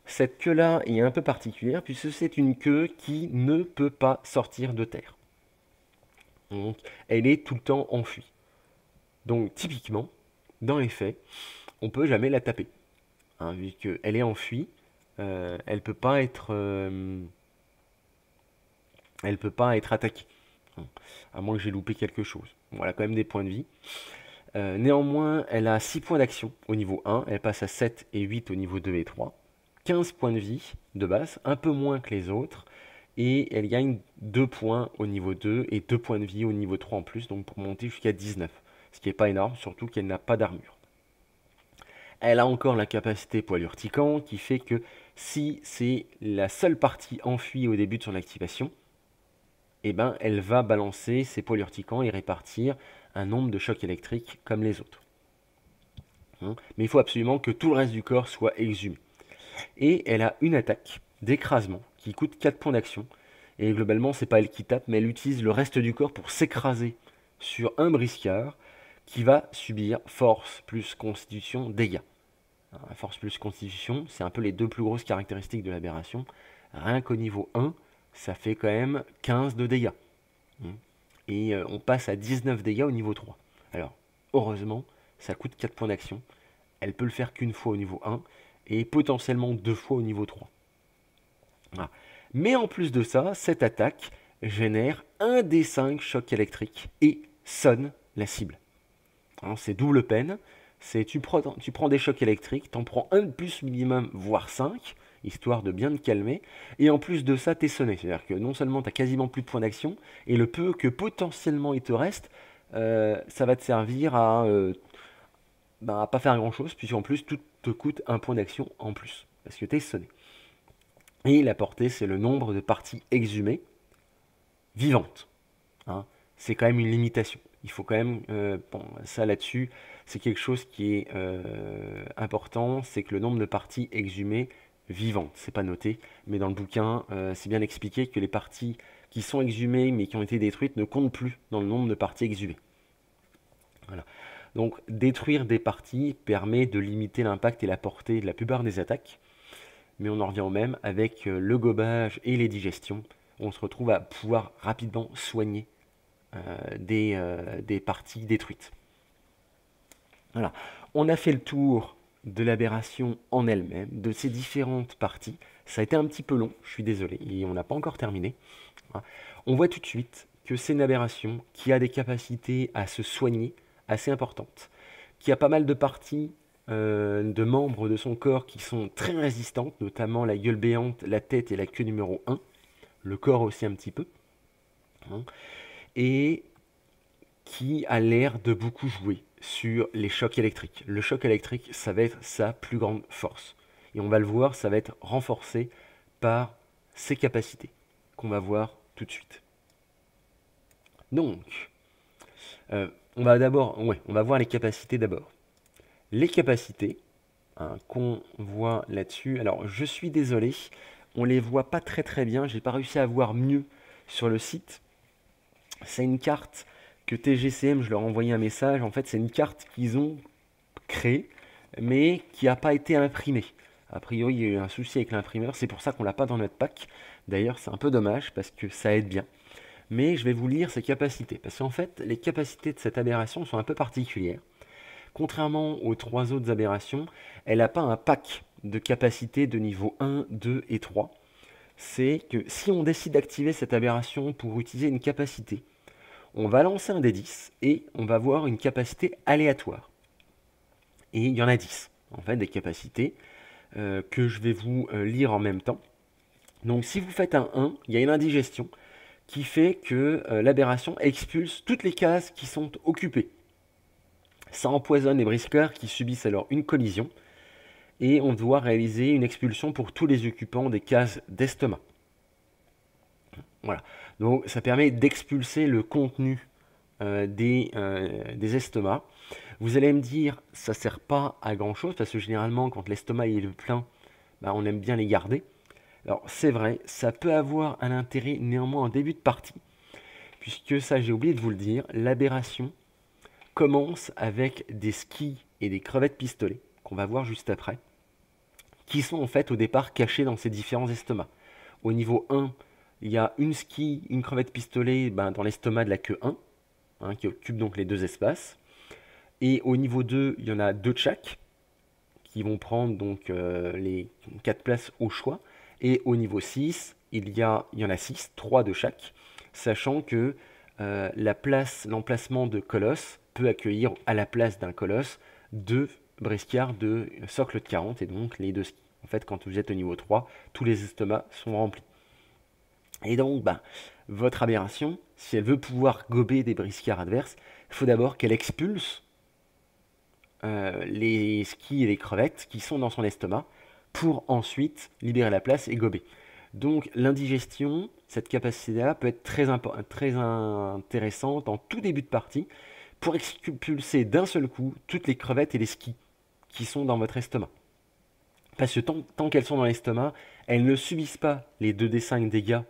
Cette queue-là est un peu particulière puisque c'est une queue qui ne peut pas sortir de terre. Donc, elle est tout le temps enfuie. Donc, typiquement, dans les faits, on ne peut jamais la taper. Hein, vu qu'elle est enfuie, elle ne peut pas être attaquée. À moins que j'ai loupé quelque chose. Bon, elle a quand même des points de vie. Néanmoins, elle a 6 points d'action au niveau 1. Elle passe à 7 et 8 au niveau 2 et 3. 15 points de vie de base, un peu moins que les autres. Et elle gagne 2 points au niveau 2 et 2 points de vie au niveau 3 en plus, donc pour monter jusqu'à 19. Ce qui n'est pas énorme, surtout qu'elle n'a pas d'armure. Elle a encore la capacité poil urticant, qui fait que si c'est la seule partie enfuie au début de son activation, eh ben, elle va balancer ses poils urticants et répartir un nombre de chocs électriques comme les autres. Mais il faut absolument que tout le reste du corps soit exhumé. Et elle a une attaque d'écrasement qui coûte 4 points d'action. Et globalement, c'est pas elle qui tape, mais elle utilise le reste du corps pour s'écraser sur un briscard qui va subir force plus constitution dégâts. Force plus constitution, c'est un peu les deux plus grosses caractéristiques de l'aberration. Rien qu'au niveau 1, ça fait quand même 15 de dégâts. Et on passe à 19 dégâts au niveau 3. Alors, heureusement, ça coûte 4 points d'action. Elle peut le faire qu'une fois au niveau 1 et potentiellement 2 fois au niveau 3. Voilà. Mais en plus de ça, cette attaque génère un des 5 chocs électriques et sonne la cible. C'est double peine. Tu prends des chocs électriques, t'en prends un de plus minimum, voire 5, histoire de bien te calmer. Et en plus de ça, t'es sonné. C'est-à-dire que non seulement t'as quasiment plus de points d'action, et le peu que potentiellement il te reste, ça va te servir à pas faire grand-chose, puisqu'en plus tout te coûte un point d'action en plus, parce que t'es sonné. Et la portée, c'est le nombre de parties exhumées vivantes. C'est quand même une limitation. Il faut quand même, ça là-dessus, c'est quelque chose qui est important, c'est que le nombre de parties exhumées vivantes, c'est pas noté, mais dans le bouquin, c'est bien expliqué que les parties qui sont exhumées mais qui ont été détruites ne comptent plus dans le nombre de parties exhumées. Voilà. Donc détruire des parties permet de limiter l'impact et la portée de la plupart des attaques, mais on en revient au même, avec le gobage et les digestions, on se retrouve à pouvoir rapidement soigner des parties détruites. Voilà. On a fait le tour de l'aberration en elle-même, de ses différentes parties. Ça a été un petit peu long, je suis désolé, et on n'a pas encore terminé. Voilà. On voit tout de suite que c'est une aberration qui a des capacités à se soigner assez importantes, qui a pas mal de parties de membres de son corps qui sont très résistantes, notamment la gueule béante, la tête et la queue numéro 1, le corps aussi un petit peu, et qui a l'air de beaucoup jouer sur les chocs électriques. Le choc électrique, ça va être sa plus grande force. Et on va le voir, ça va être renforcé par ses capacités, qu'on va voir tout de suite. Donc, on va voir les capacités d'abord. Les capacités qu'on voit là-dessus, alors je suis désolé, on les voit pas très bien, j'ai pas réussi à voir mieux sur le site. C'est une carte que TGCM, je leur ai envoyé un message, en fait c'est une carte qu'ils ont créée, mais qui n'a pas été imprimée. A priori, il y a eu un souci avec l'imprimeur, c'est pour ça qu'on l'a pas dans notre pack. D'ailleurs, c'est un peu dommage, parce que ça aide bien. Mais je vais vous lire ses capacités, parce qu'en fait, les capacités de cette aberration sont un peu particulières. Contrairement aux 3 autres aberrations, elle n'a pas un pack de capacités de niveau 1, 2 et 3. C'est que si on décide d'activer cette aberration pour utiliser une capacité, on va lancer un D10 et on va voir une capacité aléatoire. Et il y en a 10, en fait, des capacités que je vais vous lire en même temps. Donc si vous faites un 1, il y a une indigestion qui fait que l'aberration expulse toutes les cases qui sont occupées. Ça empoisonne les briscards qui subissent alors une collision et on doit réaliser une expulsion pour tous les occupants des cases d'estomac. Voilà, donc ça permet d'expulser le contenu des estomacs. Vous allez me dire, ça sert pas à grand chose parce que généralement quand l'estomac est plein, on aime bien les garder. Alors c'est vrai, ça peut avoir un intérêt néanmoins en début de partie, puisque ça j'ai oublié de vous le dire, l'aberration commence avec des skis et des crevettes pistolets, qu'on va voir juste après, qui sont en fait au départ cachés dans ces différents estomacs. Au niveau 1, il y a une ski, une crevette pistolet dans l'estomac de la queue 1, qui occupe donc les 2 espaces. Et au niveau 2, il y en a 2 de chaque, qui vont prendre donc les 4 places au choix. Et au niveau 6, il y en a 6, 3 de chaque, sachant que l'emplacement de colosse peut accueillir à la place d'un colosse 2 briscards de socle de 40 et donc les 2 skis. En fait, quand vous êtes au niveau 3, tous les estomacs sont remplis. Et donc, votre aberration, si elle veut pouvoir gober des briscards adverses, il faut d'abord qu'elle expulse les skis et les crevettes qui sont dans son estomac pour ensuite libérer la place et gober. Donc l'indigestion, cette capacité-là peut être très intéressante en tout début de partie pour expulser d'un seul coup toutes les crevettes et les skis qui sont dans votre estomac. Parce que tant qu'elles sont dans l'estomac, elles ne subissent pas les 2d5 dégâts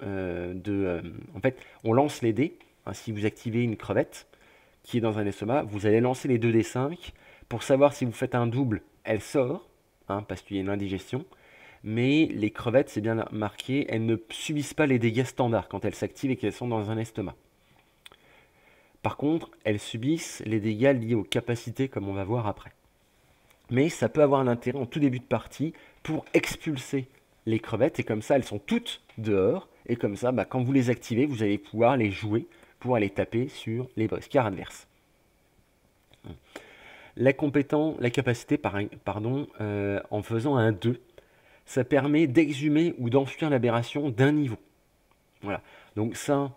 en fait, on lance les dés. Si vous activez une crevette qui est dans un estomac, vous allez lancer les 2d5 pour savoir si vous faites un double elle sort, hein, parce qu'il y a une indigestion, mais les crevettes, c'est bien marqué, elles ne subissent pas les dégâts standards quand elles s'activent et qu'elles sont dans un estomac. Par contre, elles subissent les dégâts liés aux capacités, comme on va voir après. Mais ça peut avoir un intérêt en tout début de partie pour expulser les crevettes, et comme ça, elles sont toutes dehors, et comme ça, quand vous les activez, vous allez pouvoir les jouer pour aller taper sur les briscards adverses. La capacité, en faisant un 2, ça permet d'exhumer ou d'enfuir l'aberration d'un niveau. Voilà. Donc ça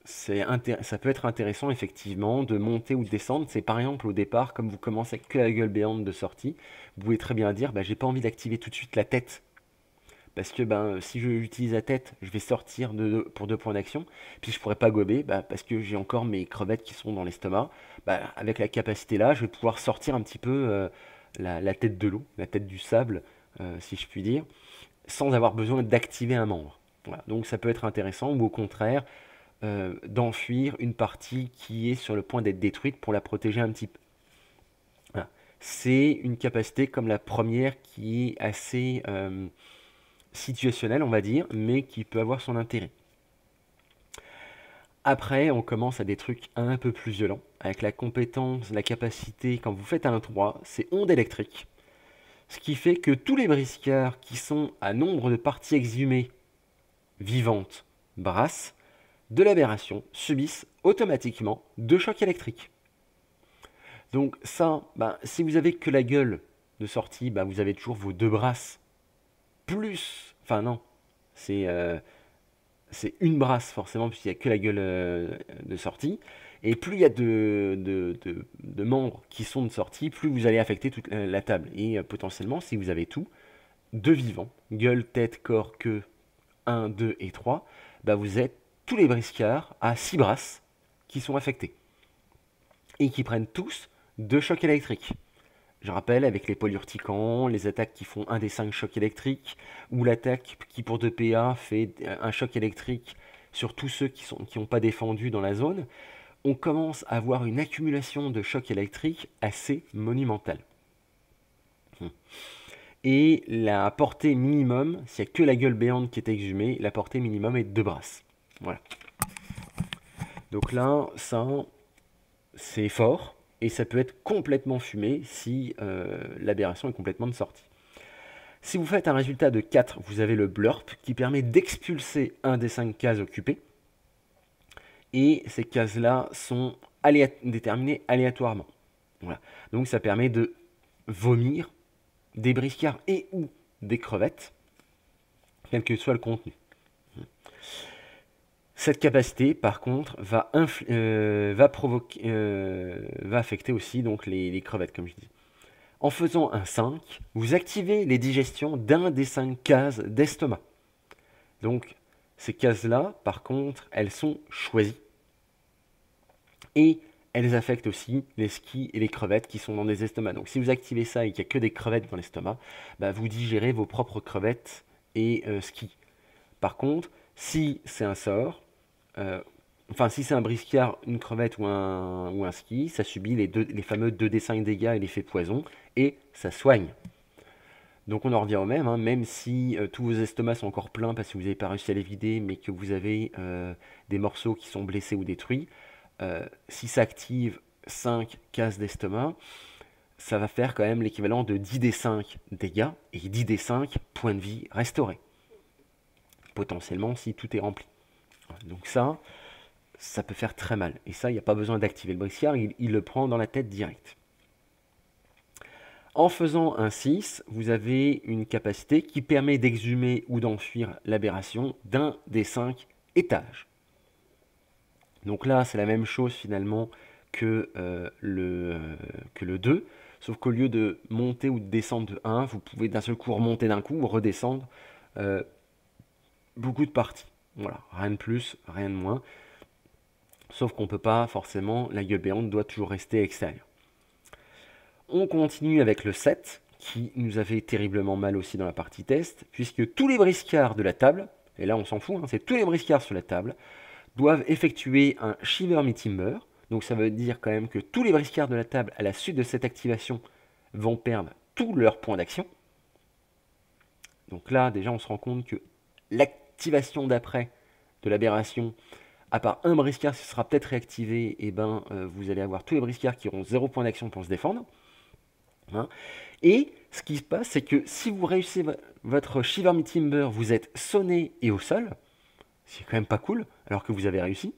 peut être intéressant effectivement de monter ou de descendre. C'est par exemple au départ, comme vous commencez avec que la gueule béante de sortie, vous pouvez très bien dire, j'ai pas envie d'activer tout de suite la tête. Parce que si j'utilise la tête, je vais sortir pour 2 points d'action. Puis je pourrais pas gober, parce que j'ai encore mes crevettes qui sont dans l'estomac. Avec la capacité là, je vais pouvoir sortir un petit peu la tête de l'eau, la tête du sable, si je puis dire, sans avoir besoin d'activer un membre. Voilà. Donc ça peut être intéressant, ou au contraire, d'enfuir une partie qui est sur le point d'être détruite pour la protéger un petit peu. Voilà. C'est une capacité comme la première qui est assez situationnelle, on va dire, mais qui peut avoir son intérêt. Après, on commence à des trucs un peu plus violents, avec la compétence, la capacité, quand vous faites un 3, c'est onde électrique. Ce qui fait que tous les briscards qui sont à nombre de parties exhumées vivantes brassent de l'aberration subissent automatiquement 2 chocs électriques. Donc ça, si vous avez que la gueule de sortie, vous avez toujours vos 2 brasses plus, enfin non, c'est une brasse forcément puisqu'il n'y a que la gueule de sortie. Et plus il y a de membres qui sont de sortie, plus vous allez affecter toute la table. Et potentiellement, si vous avez tout, 2 vivants, gueule, tête, corps, queue, 1, 2 et 3, vous êtes tous les briscards à 6 brasses qui sont affectés. Et qui prennent tous 2 chocs électriques. Je rappelle, avec les polyurticants, les attaques qui font 1 des 5 chocs électriques, ou l'attaque qui pour 2 PA fait un choc électrique sur tous ceux qui n'ont pas défendu dans la zone, on commence à avoir une accumulation de chocs électriques assez monumentale. Et la portée minimum, s'il n'y a que la gueule béante qui est exhumée, la portée minimum est de 2 brasses. Voilà. Donc là, ça, c'est fort. Et ça peut être complètement fumé si l'aberration est complètement de sortie. Si vous faites un résultat de 4, vous avez le blurp qui permet d'expulser 1 des 5 cases occupées. Et ces cases-là sont déterminées aléatoirement. Voilà. Donc ça permet de vomir des briscards et ou des crevettes, quel que soit le contenu. Cette capacité, par contre, va affecter aussi donc les crevettes, comme je dis. En faisant un 5, vous activez les digestions d'un des 5 cases d'estomac. Donc, ces cases-là, par contre, elles sont choisies. Et elles affectent aussi les skis et les crevettes qui sont dans des estomacs. Donc, si vous activez ça et qu'il n'y a que des crevettes dans l'estomac, vous digérez vos propres crevettes et skis. Par contre, si c'est un sort, si c'est un briscard, une crevette ou un ski, ça subit les fameux 2d5 dégâts et l'effet poison, et ça soigne. Donc on en revient au même, même si tous vos estomacs sont encore pleins parce que vous n'avez pas réussi à les vider, mais que vous avez des morceaux qui sont blessés ou détruits, si ça active 5 cases d'estomac, ça va faire quand même l'équivalent de 10d5 dégâts et 10d5 points de vie restaurés. Potentiellement si tout est rempli. Donc ça peut faire très mal. Et ça, il n'y a pas besoin d'activer le briscard, il le prend dans la tête direct. En faisant un 6, vous avez une capacité qui permet d'exhumer ou d'enfuir l'aberration d'un des 5 étages. Donc là, c'est la même chose finalement que le 2, sauf qu'au lieu de monter ou de descendre de 1, vous pouvez d'un seul coup remonter d'un coup ou redescendre beaucoup de parties. Voilà, rien de plus, rien de moins. Sauf qu'on ne peut pas forcément, la gueule béante doit toujours rester extérieure. On continue avec le 7, qui nous a fait terriblement mal aussi dans la partie test, puisque tous les briscards de la table, et là on s'en fout, c'est tous les briscards sur la table, doivent effectuer un Shiver Me Timber. Donc ça veut dire quand même que tous les briscards de la table, à la suite de cette activation, vont perdre tous leurs points d'action. Donc là, déjà, on se rend compte que l'activation d'après de l'aberration, à part un briscard, ce sera peut-être réactivé, et ben, vous allez avoir tous les briscards qui auront 0 point d'action pour se défendre. Hein. Et ce qui se passe, c'est que si vous réussissez votre Shiver Timber, vous êtes sonné et au sol, c'est quand même pas cool, alors que vous avez réussi.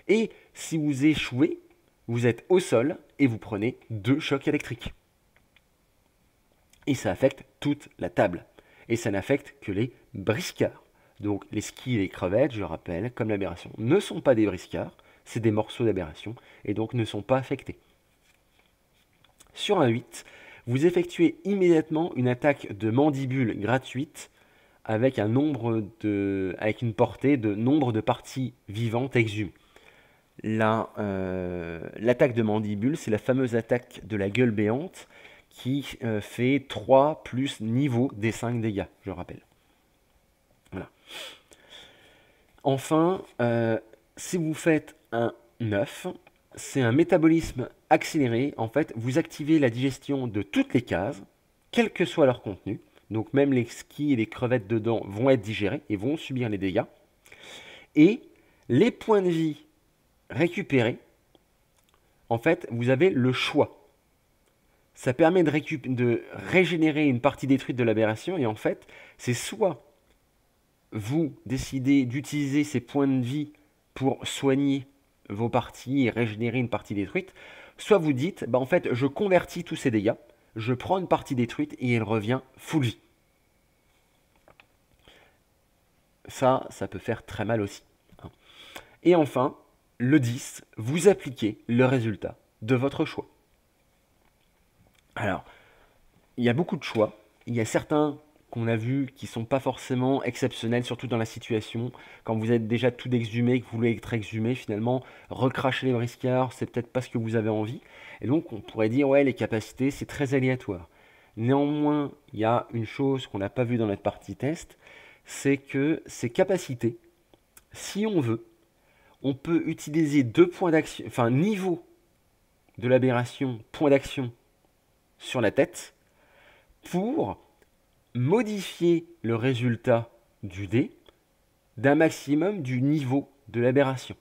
Et si vous échouez, vous êtes au sol et vous prenez 2 chocs électriques. Et ça affecte toute la table. Et ça n'affecte que les briscards. Donc les skis et les crevettes, je rappelle, comme l'aberration, ne sont pas des briscards, c'est des morceaux d'aberration, et donc ne sont pas affectés. Sur un 8, vous effectuez immédiatement une attaque de mandibule gratuite avec avec une portée de nombre de parties vivantes exhumées. L'attaque de mandibule, c'est la fameuse attaque de la gueule béante qui fait 3 plus niveau des 5 dégâts, je rappelle. Voilà. Enfin, si vous faites un 9, c'est un métabolisme accéléré. En fait, vous activez la digestion de toutes les cases, quel que soit leur contenu. Donc même les skis et les crevettes dedans vont être digérés et vont subir les dégâts. Et les points de vie récupérés, en fait, vous avez le choix. Ça permet de régénérer une partie détruite de l'aberration. Et en fait, c'est soit vous décidez d'utiliser ces points de vie pour soigner vos parties et régénérer une partie détruite, soit vous dites, bah en fait, je convertis tous ces dégâts, je prends une partie détruite et elle revient full vie. Ça peut faire très mal aussi. Et enfin, le 10, vous appliquez le résultat de votre choix. Alors, il y a beaucoup de choix. Il y a certains qu'on a vus qui ne sont pas forcément exceptionnels, surtout dans la situation. Quand vous êtes déjà tout exhumé, que vous voulez être exhumé, finalement, recracher les briscards, c'est peut-être pas ce que vous avez envie. Et donc, on pourrait dire, ouais, les capacités, c'est très aléatoire. Néanmoins, il y a une chose qu'on n'a pas vue dans notre partie test, c'est que ces capacités, si on veut, on peut utiliser 2 points d'action, enfin, niveau de l'aberration, point d'action sur la tête, pour modifier le résultat du dé d'un maximum du niveau de l'aberration.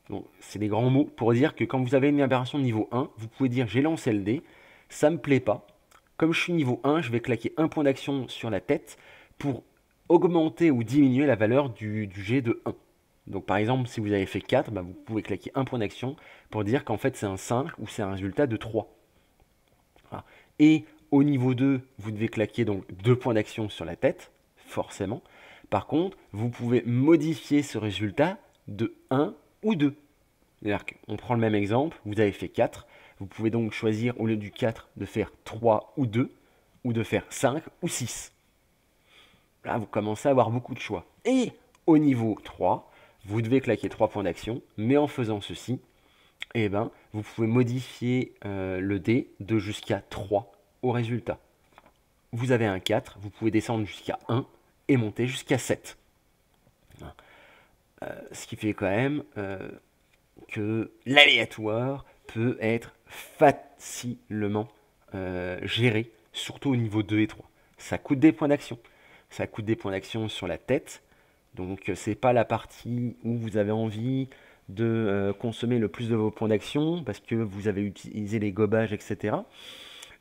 Donc, c'est des grands mots pour dire que quand vous avez une aberration niveau 1, vous pouvez dire j'ai lancé le dé, ça me plaît pas. Comme je suis niveau 1, je vais claquer un point d'action sur la tête pour augmenter ou diminuer la valeur du jet de 1. Donc par exemple, si vous avez fait 4, bah, vous pouvez claquer un point d'action pour dire qu'en fait c'est un 5 ou c'est un résultat de 3. Voilà. Et au niveau 2, vous devez claquer donc 2 points d'action sur la tête, forcément. Par contre, vous pouvez modifier ce résultat de 1 ou 2. C'est-à-dire qu'on prend le même exemple, vous avez fait 4, vous pouvez donc choisir au lieu du 4 de faire 3 ou 2, ou de faire 5 ou 6. Là, vous commencez à avoir beaucoup de choix. Et au niveau 3, vous devez claquer 3 points d'action, mais en faisant ceci, eh ben, vous pouvez modifier le dé de jusqu'à 3 au résultat. Vous avez un 4, vous pouvez descendre jusqu'à 1 et monter jusqu'à 7. Ce qui fait quand même que l'aléatoire peut être facilement géré, surtout au niveau 2 et 3. Ça coûte des points d'action. Ça coûte des points d'action sur la tête. Donc c'est pas la partie où vous avez envie de consommer le plus de vos points d'action parce que vous avez utilisé les gobages, etc.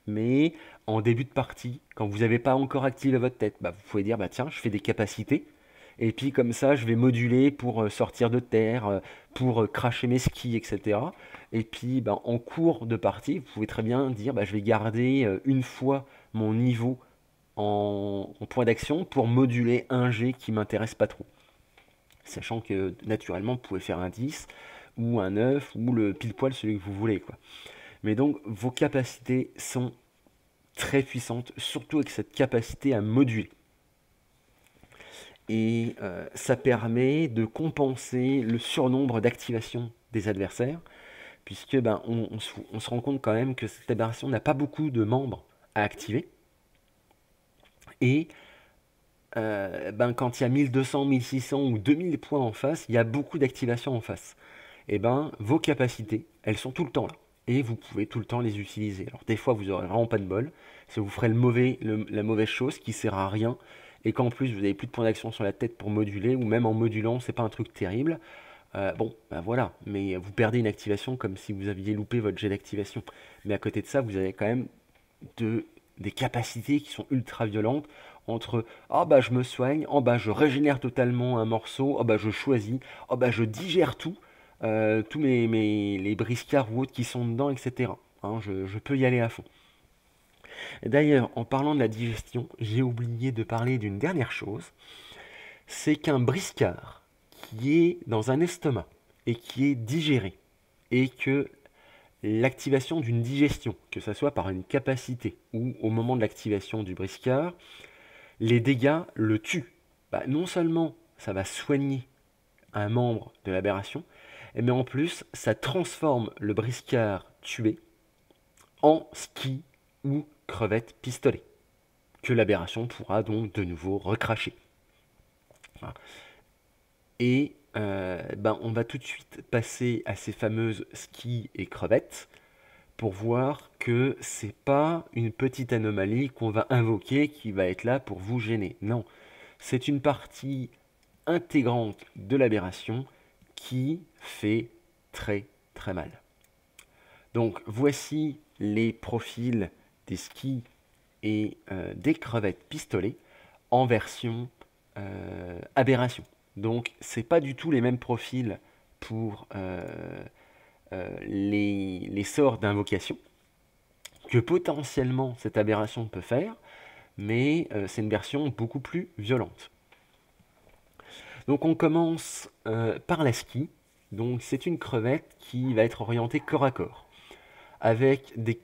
Mais en début de partie, quand vous n'avez pas encore activé votre tête, bah, vous pouvez dire bah tiens, je fais des capacités. Et puis comme ça, je vais moduler pour sortir de terre, pour cracher mes skis, etc. Et puis bah, en cours de partie, vous pouvez très bien dire bah, je vais garder une fois mon niveau en point d'action pour moduler un jet qui m'intéresse pas trop. Sachant que naturellement, vous pouvez faire un 10 ou un 9 ou le pile poil celui que vous voulez, quoi. Mais donc, vos capacités sont très puissantes, surtout avec cette capacité à moduler. Et ça permet de compenser le surnombre d'activations des adversaires, puisque ben, on se rend compte quand même que cette aberration n'a pas beaucoup de membres à activer. Et ben, quand il y a 1200, 1600 ou 2000 points en face, il y a beaucoup d'activations en face. Et ben, vos capacités, elles sont tout le temps là. et vous pouvez tout le temps les utiliser. Alors des fois vous aurez vraiment pas de bol, si vous ferez la mauvaise chose qui sert à rien, et qu'en plus vous avez plus de points d'action sur la tête pour moduler, ou même en modulant, c'est pas un truc terrible. Bon, bah voilà, mais vous perdez une activation comme si vous aviez loupé votre jet d'activation. Mais à côté de ça, vous avez quand même des capacités qui sont ultra violentes entre ah bah je me soigne, oh bah je régénère totalement un morceau, oh bah je choisis, oh bah je digère tout, tous les briscards ou autres qui sont dedans, etc. Hein, je peux y aller à fond. D'ailleurs, en parlant de la digestion, j'ai oublié de parler d'une dernière chose, c'est qu'un briscard qui est dans un estomac et qui est digéré, et que l'activation d'une digestion, que ce soit par une capacité ou au moment de l'activation du briscard, les dégâts le tuent. Bah, non seulement ça va soigner un membre de l'aberration, mais en plus ça transforme le briscard tué en ski ou crevette pistolet, que l'aberration pourra donc de nouveau recracher. Voilà. Et on va tout de suite passer à ces fameuses skis et crevettes pour voir que c'est pas une petite anomalie qu'on va invoquer qui va être là pour vous gêner. Non, c'est une partie intégrante de l'aberration qui fait très très mal. Donc voici les profils des skis et des crevettes pistolets en version aberration. Donc c'est pas du tout les mêmes profils pour les sorts d'invocation que potentiellement cette aberration peut faire, mais c'est une version beaucoup plus violente. Donc on commence par la ski. Donc c'est une crevette qui va être orientée corps à corps, avec des,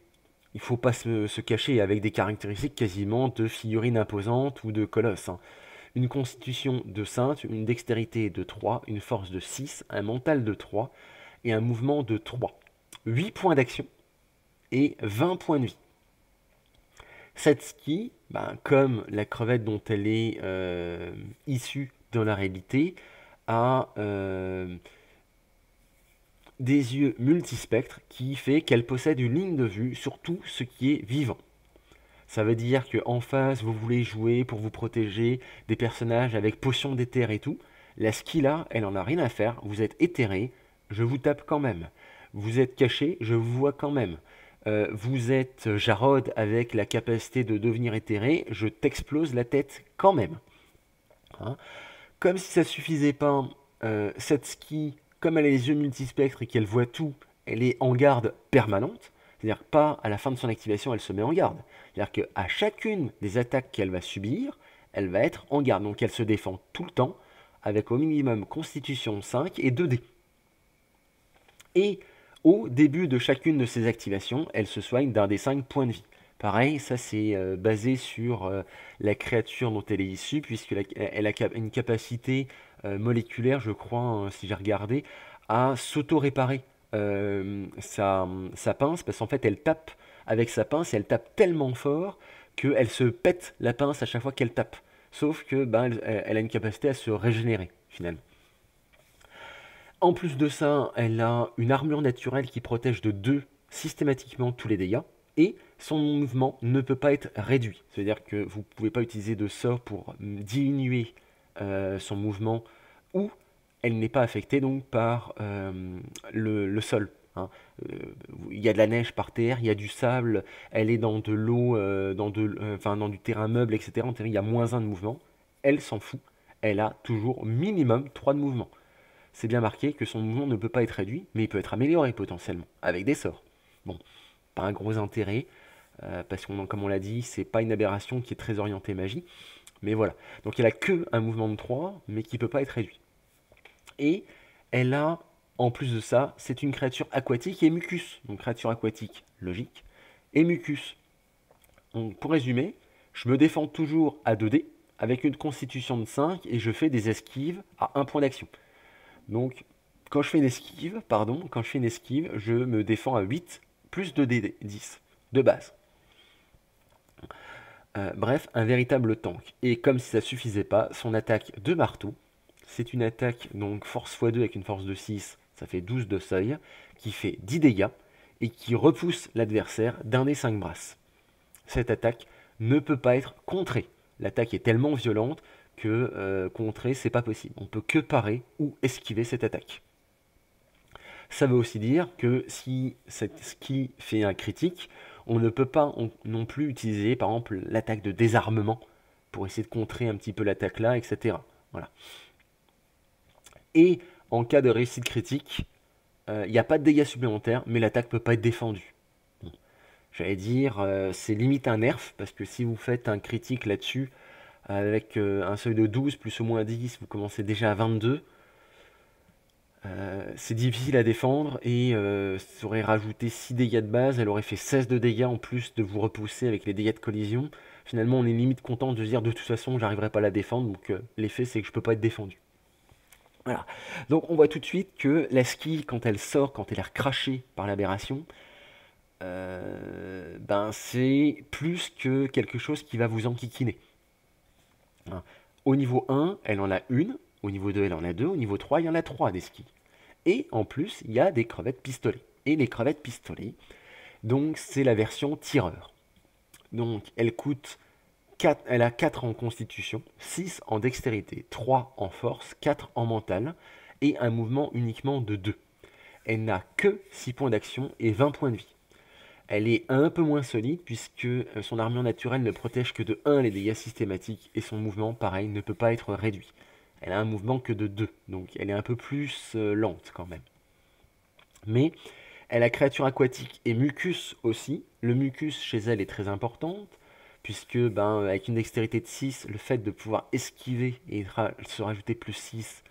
il faut pas se cacher, avec des caractéristiques quasiment de figurine imposante ou de colosse. Hein. Une constitution de sainte, une dextérité de 3, une force de 6, un mental de 3 et un mouvement de 3. 8 points d'action et 20 points de vie. Cette ski, comme la crevette dont elle est issue dans la réalité, a des yeux multispectres qui fait qu'elle possède une ligne de vue sur tout ce qui est vivant. Ça veut dire qu'en face, vous voulez jouer pour vous protéger des personnages avec potions d'éther et tout. La ski là, elle en a rien à faire. Vous êtes éthéré, je vous tape quand même. Vous êtes caché, je vous vois quand même. Vous êtes Jarod avec la capacité de devenir éthéré, je t'explose la tête quand même. Hein. Comme si ça ne suffisait pas, cette ski, comme elle a les yeux multispectres et qu'elle voit tout, elle est en garde permanente. C'est-à-dire pas à la fin de son activation, elle se met en garde. C'est-à-dire qu'à chacune des attaques qu'elle va subir, elle va être en garde. Donc elle se défend tout le temps, avec au minimum Constitution 5 et 2 dés. Et au début de chacune de ces activations, elle se soigne d'un des 5 points de vie. Pareil, ça c'est basé sur la créature dont elle est issue, puisqu'elle a une capacité moléculaire, je crois, hein, si j'ai regardé, à s'auto-réparer sa pince, parce qu'en fait elle tape avec sa pince et elle tape tellement fort qu'elle se pète la pince à chaque fois qu'elle tape. Sauf que elle a une capacité à se régénérer finalement. En plus de ça, elle a une armure naturelle qui protège de 2 systématiquement tous les dégâts. Et son mouvement ne peut pas être réduit. C'est-à-dire que vous ne pouvez pas utiliser de sort pour diminuer son mouvement, ou elle n'est pas affectée donc par le sol. Hein. Il y a de la neige par terre, il y a du sable, elle est dans de l'eau, dans du terrain meuble, etc. En théorie, il y a -1 de mouvement. Elle s'en fout. Elle a toujours minimum 3 de mouvement. C'est bien marqué que son mouvement ne peut pas être réduit, mais il peut être amélioré potentiellement, avec des sorts. Bon, pas un gros intérêt, parce qu'on, comme on l'a dit, c'est pas une aberration qui est très orientée magie, mais voilà. Donc elle a que un mouvement de 3, mais qui peut pas être réduit. Et elle a, en plus de ça, c'est une créature aquatique et mucus. Donc créature aquatique, logique, et mucus. Donc pour résumer, je me défends toujours à 2 dés, avec une constitution de 5, et je fais des esquives à 1 point d'action. Donc quand je fais une esquive, je me défends à 8, plus 2d10 de base. Bref, un véritable tank. Et comme si ça suffisait pas, son attaque de marteau, c'est une attaque donc force x2 avec une force de 6, ça fait 12 de seuil, qui fait 10 dégâts, et qui repousse l'adversaire d'un des 5 brasses. Cette attaque ne peut pas être contrée. L'attaque est tellement violente que contrer, c'est pas possible. On peut que parer ou esquiver cette attaque. Ça veut aussi dire que si cette ski fait un critique, on ne peut pas non plus utiliser par exemple l'attaque de désarmement pour essayer de contrer un petit peu l'attaque là, etc. Voilà. Et en cas de réussite critique, il n'y a pas de dégâts supplémentaires, mais l'attaque ne peut pas être défendue. Bon. J'allais dire, c'est limite un nerf, parce que si vous faites un critique là-dessus, avec un seuil de 12 plus ou moins 10, vous commencez déjà à 22. C'est difficile à défendre et ça aurait rajouté 6 dégâts de base, elle aurait fait 16 de dégâts en plus de vous repousser avec les dégâts de collision. Finalement, on est limite content de se dire de toute façon, j'arriverai pas à la défendre, donc l'effet c'est que je peux pas être défendu. Voilà. Donc on voit tout de suite que la ski, quand elle sort, quand elle est recrachée par l'aberration, ben c'est plus que quelque chose qui va vous enquiquiner. Hein. Au niveau 1, elle en a une, au niveau 2, elle en a deux, au niveau 3, il y en a 3 des skis. Et en plus, il y a des crevettes pistolets. Et les crevettes pistolets, donc c'est la version tireur. Donc elle coûte 4, elle a 4 en constitution, 6 en dextérité, 3 en force, 4 en mental, et un mouvement uniquement de 2. Elle n'a que 6 points d'action et 20 points de vie. Elle est un peu moins solide puisque son armure naturelle ne protège que de 1 les dégâts systématiques et son mouvement, pareil, ne peut pas être réduit. Elle a un mouvement que de 2, donc elle est un peu plus lente quand même. Mais elle a créature aquatique et mucus aussi. Le mucus chez elle est très importante puisque avec une dextérité de 6, le fait de pouvoir esquiver et se rajouter plus 6,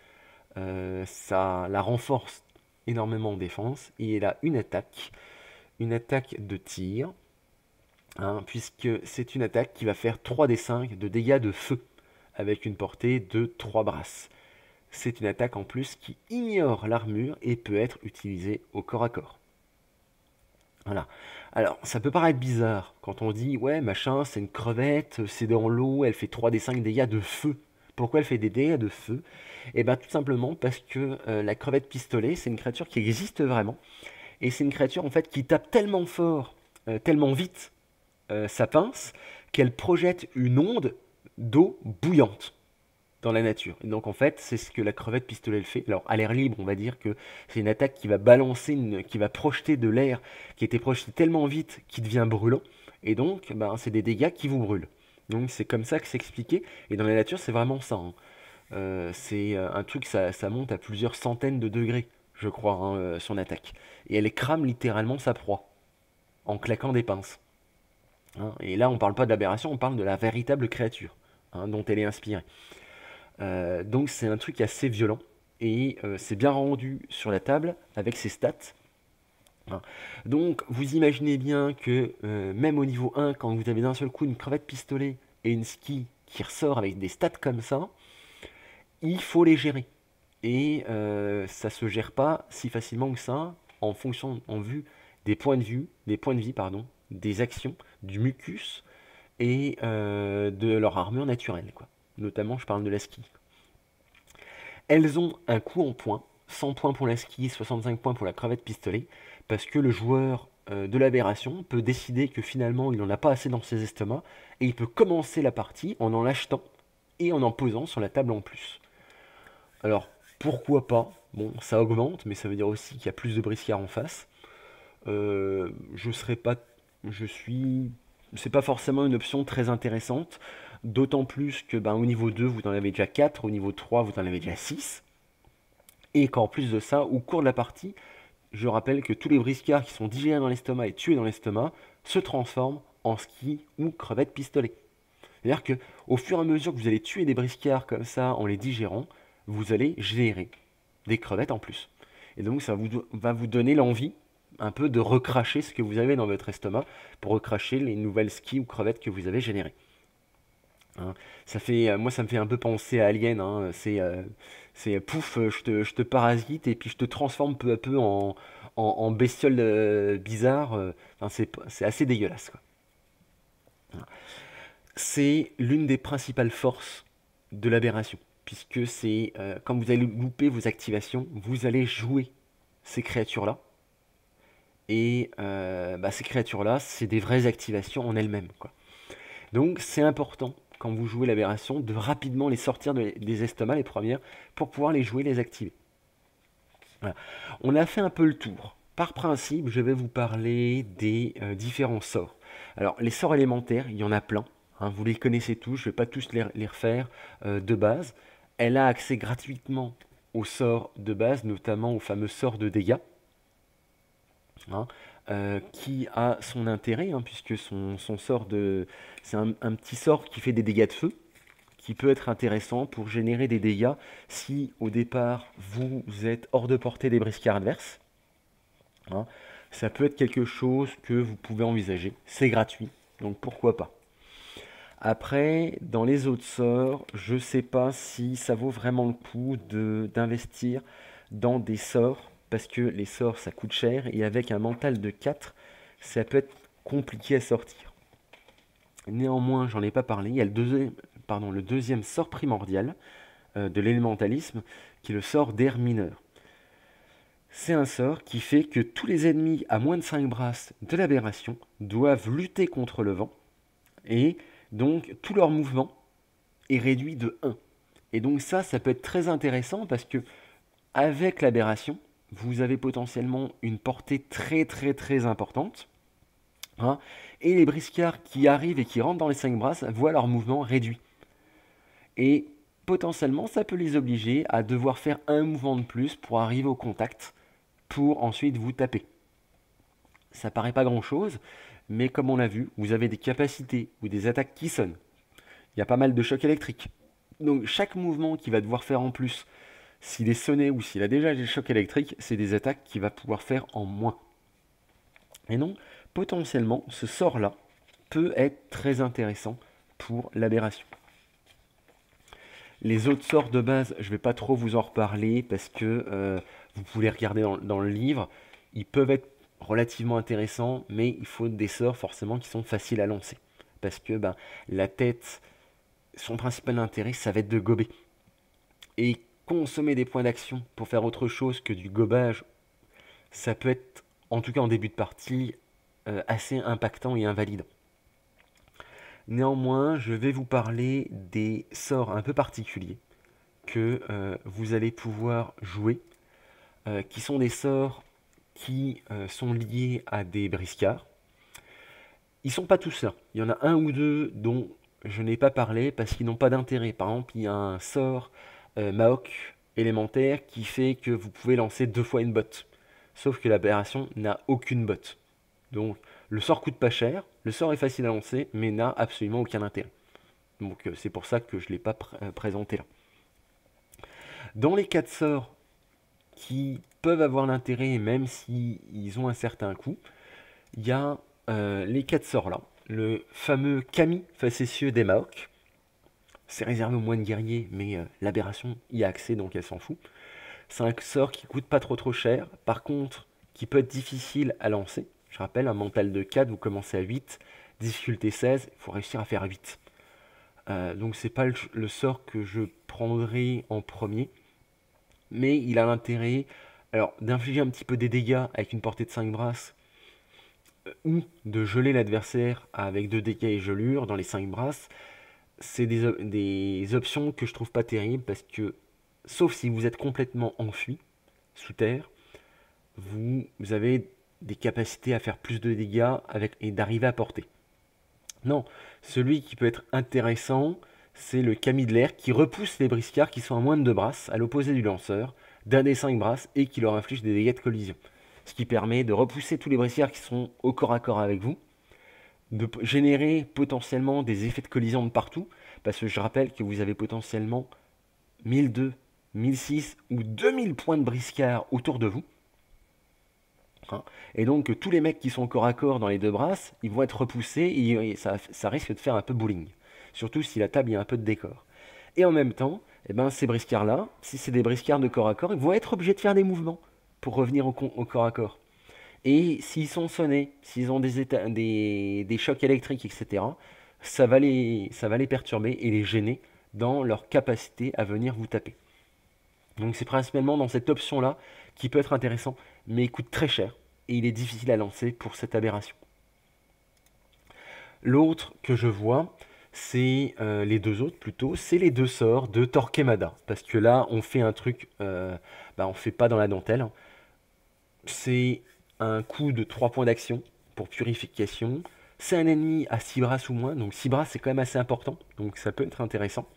ça la renforce énormément en défense. Et elle a une attaque de tir, hein, puisque c'est une attaque qui va faire 3d5 de dégâts de feu, avec une portée de 3 brasses. C'est une attaque en plus qui ignore l'armure et peut être utilisée au corps à corps. Voilà. Alors, ça peut paraître bizarre quand on dit, ouais, machin, c'est une crevette, c'est dans l'eau, elle fait 3d5 dégâts de feu. Pourquoi elle fait des dégâts de feu? Eh bien, tout simplement parce que la crevette pistolet, c'est une créature qui existe vraiment. Et c'est une créature, en fait, qui tape tellement fort, tellement vite, sa pince, qu'elle projette une onde d'eau bouillante dans la nature. Et donc en fait, c'est ce que la crevette pistolet elle fait. Alors à l'air libre, on va dire que c'est une attaque qui va balancer, qui va projeter de l'air qui était projeté tellement vite qu'il devient brûlant. Et donc, c'est des dégâts qui vous brûlent. Donc c'est comme ça que c'est expliqué. Et dans la nature, c'est vraiment ça. Hein. C'est un truc, ça monte à plusieurs centaines de degrés, je crois, hein, son attaque. Et elle crame littéralement sa proie en claquant des pinces. Hein. Et là, on parle pas d'aberration, on parle de la véritable créature hein, dont elle est inspirée. Donc c'est un truc assez violent et c'est bien rendu sur la table avec ses stats. Hein. Donc vous imaginez bien que même au niveau 1, quand vous avez d'un seul coup une crevette pistolet et une ski qui ressort avec des stats comme ça, il faut les gérer. Et ça se gère pas si facilement que ça en vue des points de vue, des actions, du mucus et de leur armure naturelle, quoi. Notamment, je parle de la ski. Elles ont un coût en points, 100 points pour la ski, 65 points pour la crevette pistolet, parce que le joueur de l'aberration peut décider que finalement il n'en a pas assez dans ses estomacs, et il peut commencer la partie en l'achetant et en posant sur la table en plus. Alors, pourquoi pas? Bon, ça augmente, mais ça veut dire aussi qu'il y a plus de briscards en face. Je serais pas... Je suis... C'est pas forcément une option très intéressante. D'autant plus que au niveau 2, vous en avez déjà 4, au niveau 3, vous en avez déjà 6. Et qu'en plus de ça, au cours de la partie, je rappelle que tous les briscards qui sont digérés dans l'estomac et tués dans l'estomac se transforment en ski ou crevettes pistolet. C'est-à-dire que au fur et à mesure que vous allez tuer des briscards comme ça en les digérant, vous allez générer des crevettes en plus. Et donc ça va vous donner l'envie un peu de recracher ce que vous avez dans votre estomac pour recracher les nouvelles skis ou crevettes que vous avez générées. Hein. Moi, ça me fait un peu penser à Alien. Hein. C'est pouf, je te parasite et puis je te transforme peu à peu en bestiole bizarre. Enfin, c'est assez dégueulasse, quoi. C'est l'une des principales forces de l'aberration, puisque c'est quand vous allez louper vos activations, vous allez jouer ces créatures-là, Et ces créatures-là, c'est des vraies activations en elles-mêmes, quoi. Donc c'est important, quand vous jouez l'aberration, de rapidement les sortir des estomacs, les premières, pour pouvoir les jouer, les activer. Voilà. On a fait un peu le tour. Par principe, je vais vous parler des différents sorts. Alors, les sorts élémentaires, il y en a plein, hein, vous les connaissez tous, je ne vais pas tous les refaire de base. Elle a accès gratuitement aux sorts de base, notamment au fameux sort de dégâts, hein, qui a son intérêt, hein, puisque son sort de... C'est un petit sort qui fait des dégâts de feu, qui peut être intéressant pour générer des dégâts si au départ vous êtes hors de portée des briscards adverses, hein. Ça peut être quelque chose que vous pouvez envisager, c'est gratuit, donc pourquoi pas. Après, dans les autres sorts, je sais pas si ça vaut vraiment le coup d'investir dans des sorts, parce que les sorts ça coûte cher, et avec un mental de 4, ça peut être compliqué à sortir. Néanmoins, j'en ai pas parlé, il y a le deuxième sort primordial de l'élémentalisme, qui est le sort d'air mineur. C'est un sort qui fait que tous les ennemis à moins de 5 brasses de l'aberration doivent lutter contre le vent, et donc tout leur mouvement est réduit de 1. Et donc ça peut être très intéressant parce que avec l'aberration, vous avez potentiellement une portée très très très importante, hein, et les briscards qui arrivent et qui rentrent dans les 5 brasses voient leur mouvement réduit. Et potentiellement, ça peut les obliger à devoir faire un mouvement de plus pour arriver au contact, pour ensuite vous taper. Ça paraît pas grand chose, mais comme on l'a vu, vous avez des capacités ou des attaques qui sonnent. Il y a pas mal de chocs électriques. Donc chaque mouvement qu'il va devoir faire en plus, s'il est sonné ou s'il a déjà des chocs électriques, c'est des attaques qu'il va pouvoir faire en moins. Et donc, potentiellement, ce sort-là peut être très intéressant pour l'aberration. Les autres sorts de base, je ne vais pas trop vous en reparler parce que vous pouvez regarder dans le livre. Ils peuvent être relativement intéressants, mais il faut des sorts forcément qui sont faciles à lancer. Parce que la tête, son principal intérêt, ça va être de gober. Et consommer des points d'action pour faire autre chose que du gobage, ça peut être, en tout cas en début de partie, assez impactant et invalidant. Néanmoins, je vais vous parler des sorts un peu particuliers que vous allez pouvoir jouer, qui sont des sorts qui sont liés à des briscards. Ils ne sont pas tous là. Il y en a un ou deux dont je n'ai pas parlé parce qu'ils n'ont pas d'intérêt. Par exemple, il y a un sort Maok élémentaire qui fait que vous pouvez lancer 2 fois une botte. Sauf que l'aberration n'a aucune botte. Donc le sort coûte pas cher, le sort est facile à lancer, mais n'a absolument aucun intérêt. Donc c'est pour ça que je ne l'ai pas présenté là. Dans les 4 sorts qui peuvent avoir l'intérêt, même s'ils ont un certain coût, il y a les 4 sorts là. Le fameux Kami facétieux des Maok. C'est réservé aux moines guerriers, mais l'aberration y a accès, donc elle s'en fout. C'est un sort qui coûte pas trop cher, par contre, qui peut être difficile à lancer. Je rappelle, un mental de 4, vous commencez à 8, difficulté 16, il faut réussir à faire 8. Donc c'est pas le sort que je prendrai en premier, mais il a l'intérêt d'infliger un petit peu des dégâts avec une portée de 5 brasses, ou de geler l'adversaire avec 2 dégâts et gelure dans les 5 brasses. C'est des options que je trouve pas terribles parce que, sauf si vous êtes complètement enfui sous terre, vous avez des capacités à faire plus de dégâts et d'arriver à porter. Non, celui qui peut être intéressant, c'est le Kami de l'air qui repousse les briscards qui sont à moins de 2 brasses, à l'opposé du lanceur, d'un des 5 brasses et qui leur inflige des dégâts de collision. Ce qui permet de repousser tous les briscards qui sont au corps à corps avec vous, de générer potentiellement des effets de collision de partout, parce que je rappelle que vous avez potentiellement 1002, 1006 ou 2000 points de briscard autour de vous. Et donc tous les mecs qui sont corps à corps dans les 2 brasses, ils vont être repoussés et ça risque de faire un peu bowling. Surtout si la table, il y a un peu de décor. Et en même temps, ces briscards-là, si c'est des briscards de corps à corps, ils vont être obligés de faire des mouvements pour revenir au corps à corps. Et s'ils sont sonnés, s'ils ont des chocs électriques, etc., ça va les perturber et les gêner dans leur capacité à venir vous taper. Donc c'est principalement dans cette option-là qui peut être intéressant, mais il coûte très cher. et il est difficile à lancer pour cette aberration. L'autre que je vois, c'est les deux autres plutôt, c'est les deux sorts de Torquemada. Parce que là, on fait un truc, on fait pas dans la dentelle. C'est un coup de 3 points d'action pour purification. C'est un ennemi à 6 bras ou moins, donc 6 bras c'est quand même assez important, donc ça peut être intéressant.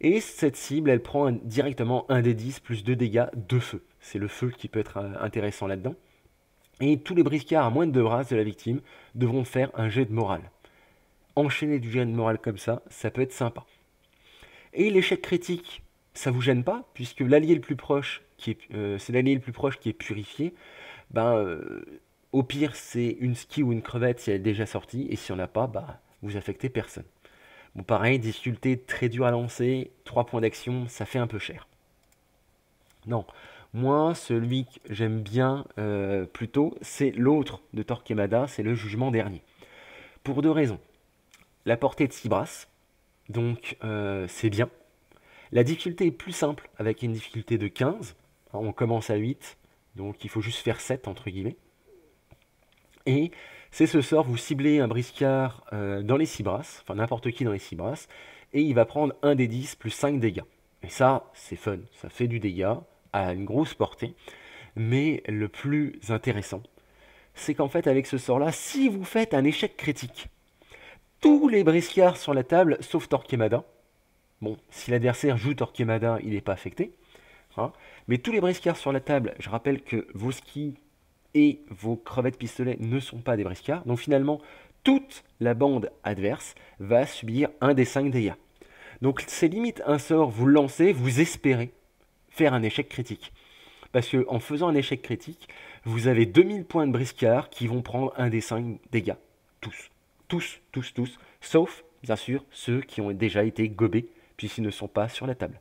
Et cette cible, elle prend directement un des 10 plus 2 dégâts de feu. C'est le feu qui peut être intéressant là-dedans. Et tous les briscards à moins de 2 bras de la victime devront faire un jet de morale. Enchaîner du jet de morale comme ça peut être sympa. Et l'échec critique, ça vous gêne pas, puisque l'allié le plus proche, c'est l'allié le plus proche qui est purifié. Au pire, c'est une ski ou une crevette si elle est déjà sortie, et si on n'a pas, vous affectez personne. Bon, pareil, difficulté très dure à lancer, 3 points d'action, ça fait un peu cher. Non, moi, celui que j'aime bien plutôt, c'est l'autre de Torquemada, c'est le jugement dernier. Pour 2 raisons. La portée de 6 brasses, donc c'est bien. La difficulté est plus simple, avec une difficulté de 15. On commence à 8, donc il faut juste faire 7, entre guillemets. Et c'est ce sort, vous ciblez un briscard dans les 6 brasses, enfin n'importe qui dans les 6 brasses, et il va prendre un des 10 plus 5 dégâts. Et ça, c'est fun, ça fait du dégât à une grosse portée. Mais le plus intéressant, c'est qu'en fait, avec ce sort-là, si vous faites un échec critique, tous les briscards sur la table, sauf Torquemada, bon, si l'adversaire joue Torquemada, il n'est pas affecté, hein, mais tous les briscards sur la table, je rappelle que vos skis et vos crevettes pistolets ne sont pas des briscards, donc finalement, toute la bande adverse va subir un des 5 dégâts. Donc c'est limite un sort, vous le lancez, vous espérez faire un échec critique. Parce qu'en faisant un échec critique, vous avez 2000 points de briscard qui vont prendre un des 5 dégâts. Tous. Tous, tous, tous. Sauf, bien sûr, ceux qui ont déjà été gobés, puisqu'ils ne sont pas sur la table.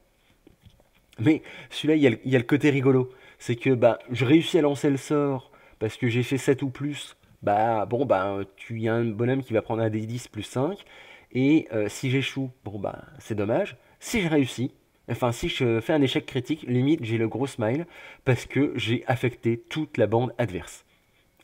Mais celui-là, il y a le côté rigolo. C'est que je réussis à lancer le sort parce que j'ai fait 7 ou plus. Tu y a un bonhomme qui va prendre un des 10 plus 5. Et si j'échoue, c'est dommage. Si je réussis, enfin, si je fais un échec critique, limite, j'ai le gros smile parce que j'ai affecté toute la bande adverse.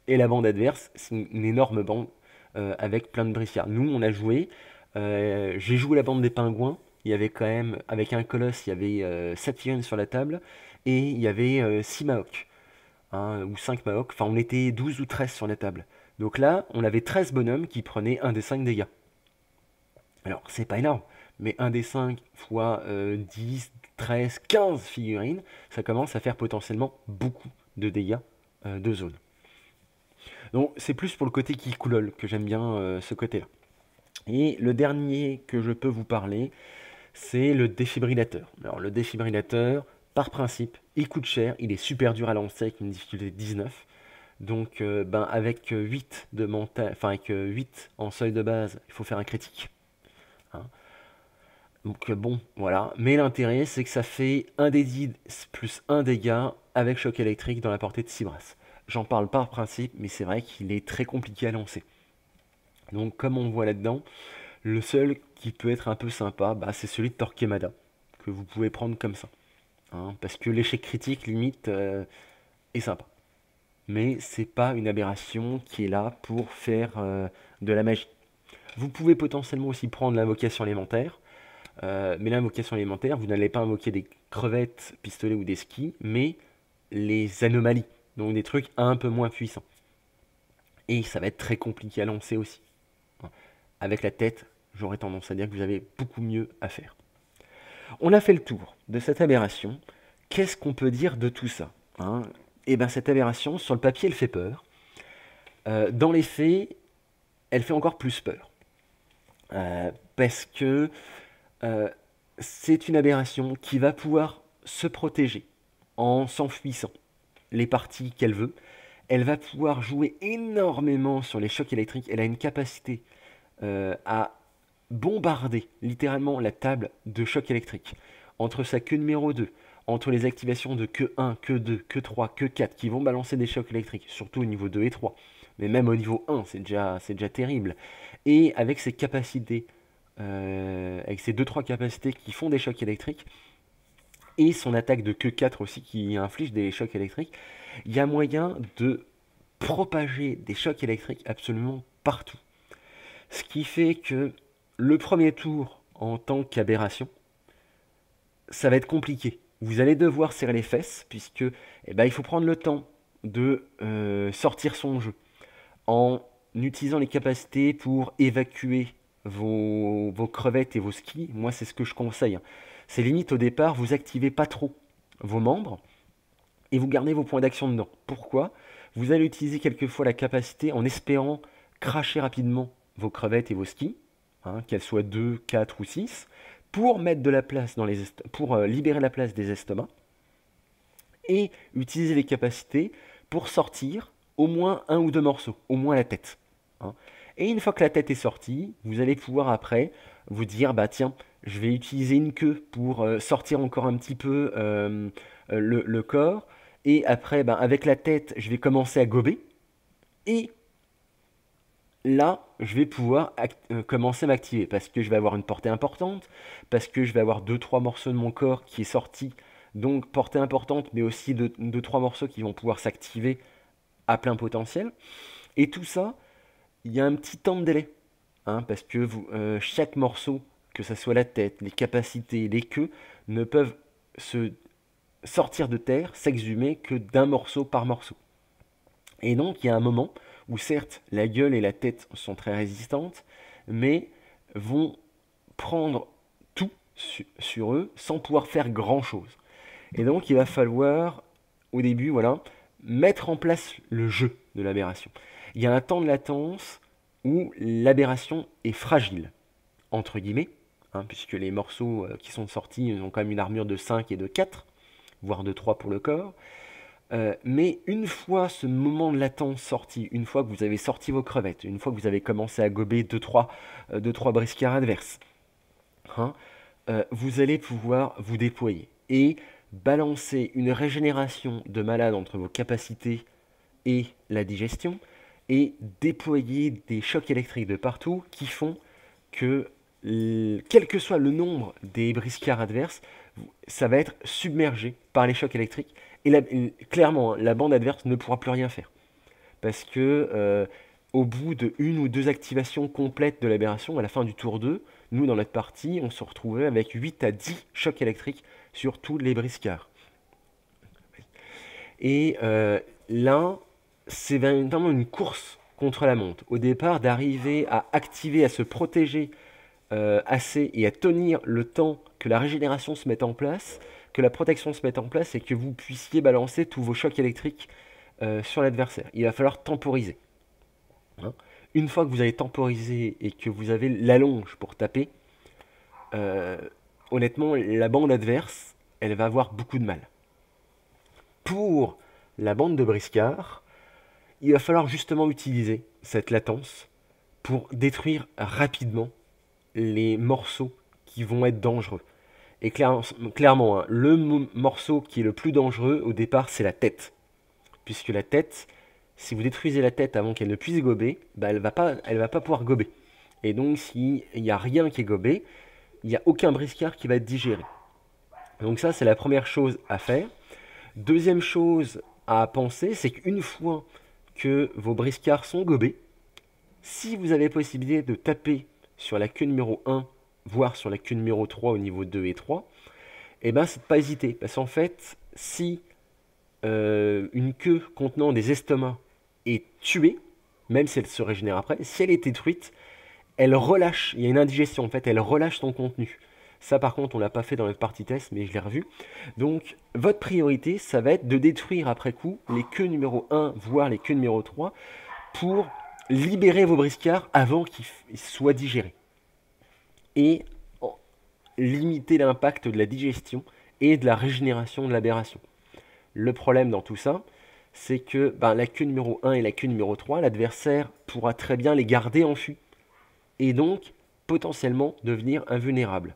Et la bande adverse, c'est une énorme bande avec plein de briscards. Nous, on a joué. J'ai joué la bande des pingouins. Il y avait quand même, avec un colosse, il y avait 7 figurines sur la table. Et il y avait 6 Maoks. Ou 5 Maoks. Enfin, on était 12 ou 13 sur la table. Donc là, on avait 13 bonhommes qui prenaient un des 5 dégâts. Alors, c'est pas énorme. Mais 1 des 5 fois 10, 13, 15 figurines, ça commence à faire potentiellement beaucoup de dégâts de zone. Donc c'est plus pour le côté qui coulole que j'aime bien ce côté-là. Et le dernier que je peux vous parler, c'est le défibrillateur. Alors le défibrillateur, par principe, il coûte cher, il est super dur à lancer avec une difficulté de 19. Donc avec 8 de mental, enfin avec 8 en seuil de base, il faut faire un critique. Hein. Donc bon, voilà. Mais l'intérêt, c'est que ça fait 1 des 10 plus 1 dégât avec choc électrique dans la portée de 6 brasses. J'en parle par principe, mais c'est vrai qu'il est très compliqué à lancer. Donc comme on voit là-dedans, le seul qui peut être un peu sympa, c'est celui de Torquemada, que vous pouvez prendre comme ça. Parce que l'échec critique, limite, est sympa. Mais c'est pas une aberration qui est là pour faire de la magie. Vous pouvez potentiellement aussi prendre l'invocation élémentaire, mais l'invocation élémentaire, vous n'allez pas invoquer des crevettes, pistolets ou des skis, mais les anomalies, donc des trucs un peu moins puissants. Et ça va être très compliqué à lancer aussi. Avec la tête, j'aurais tendance à dire que vous avez beaucoup mieux à faire. On a fait le tour de cette aberration. Qu'est-ce qu'on peut dire de tout ça ? Et bien cette aberration, sur le papier, elle fait peur. Dans les faits, elle fait encore plus peur. Parce que c'est une aberration qui va pouvoir se protéger en s'enfuissant les parties qu'elle veut. Elle va pouvoir jouer énormément sur les chocs électriques. Elle a une capacité à bombarder littéralement la table de chocs électriques. Entre sa queue numéro 2, entre les activations de queue 1, queue 2, queue 3, queue 4 qui vont balancer des chocs électriques, surtout au niveau 2 et 3, mais même au niveau 1, c'est déjà terrible. Et avec ses capacités, avec ses 2-3 capacités qui font des chocs électriques, et son attaque de queue 4 aussi qui inflige des chocs électriques, il y a moyen de propager des chocs électriques absolument partout. Ce qui fait que le premier tour en tant qu'aberration, ça va être compliqué. Vous allez devoir serrer les fesses, puisque il faut prendre le temps de sortir son jeu en utilisant les capacités pour évacuer vos crevettes et vos skis. Moi, c'est ce que je conseille. C'est limite au départ, vous activez pas trop vos membres et vous gardez vos points d'action dedans. Pourquoi? Vous allez utiliser quelquefois la capacité en espérant cracher rapidement vos crevettes et vos skis, qu'elles soient 2, 4 ou 6, pour mettre de la place pour libérer la place des estomacs et utiliser les capacités pour sortir au moins un ou deux morceaux, au moins la tête. Et une fois que la tête est sortie, vous allez pouvoir après vous dire, bah tiens, je vais utiliser une queue pour sortir encore un petit peu le corps. Et après, avec la tête, je vais commencer à gober. Et là, je vais pouvoir commencer à m'activer parce que je vais avoir une portée importante, parce que je vais avoir 2-3 morceaux de mon corps qui est sorti, donc portée importante, mais aussi 2-3 morceaux qui vont pouvoir s'activer à plein potentiel. Et tout ça, il y a un petit temps de délai, parce que chaque morceau, que ce soit la tête, les capacités, les queues, ne peuvent se sortir de terre, s'exhumer que d'un morceau par morceau. Et donc il y a un moment où certes la gueule et la tête sont très résistantes, mais vont prendre tout sur eux sans pouvoir faire grand chose. Et donc il va falloir au début mettre en place le jeu de l'aberration. Il y a un temps de latence où l'aberration est fragile, entre guillemets, puisque les morceaux qui sont sortis ont quand même une armure de 5 et de 4, voire de 3 pour le corps. Mais une fois ce moment de latence sorti, une fois que vous avez sorti vos crevettes, une fois que vous avez commencé à gober 2-3 briscards adverses, vous allez pouvoir vous déployer et balancer une régénération de malade entre vos capacités et la digestion, et déployer des chocs électriques de partout qui font que, quel que soit le nombre des briscards adverses, ça va être submergé par les chocs électriques. Et clairement, la bande adverse ne pourra plus rien faire. Parce que au bout de une ou deux activations complètes de l'aberration, à la fin du tour 2, nous, dans notre partie, on se retrouvait avec 8 à 10 chocs électriques sur tous les briscards. Et là, c'est vraiment une course contre la montre. Au départ, d'arriver à activer, à se protéger assez et à tenir le temps que la régénération se mette en place, que la protection se mette en place et que vous puissiez balancer tous vos chocs électriques sur l'adversaire. Il va falloir temporiser. Une fois que vous avez temporisé et que vous avez l'allonge pour taper, honnêtement, la bande adverse, elle va avoir beaucoup de mal. Pour la bande de briscards, il va falloir justement utiliser cette latence pour détruire rapidement les morceaux qui vont être dangereux. Et clairement, le morceau qui est le plus dangereux au départ, c'est la tête. Puisque la tête, si vous détruisez la tête avant qu'elle ne puisse gober, elle va pas pouvoir gober. Et donc, s'il n'y a rien qui est gobé, il n'y a aucun briscard qui va être digéré. Donc ça, c'est la première chose à faire. Deuxième chose à penser, c'est qu'une fois que vos briscards sont gobés, si vous avez possibilité de taper sur la queue numéro 1, voire sur la queue numéro 3 au niveau 2 et 3, c'est de ne pas hésiter. Parce qu'en fait, si une queue contenant des estomacs est tuée, même si elle se régénère après, si elle est détruite, elle relâche, il y a une indigestion en fait, elle relâche son contenu. Ça par contre on l'a pas fait dans notre partie test, mais je l'ai revu. Donc votre priorité, ça va être de détruire après coup les queues numéro 1, voire les queues numéro 3, pour libérer vos briscards avant qu'ils soient digérés. Et limiter l'impact de la digestion et de la régénération de l'aberration. Le problème dans tout ça, c'est que la queue numéro 1 et la queue numéro 3, l'adversaire pourra très bien les garder en fuite et donc potentiellement devenir invulnérable.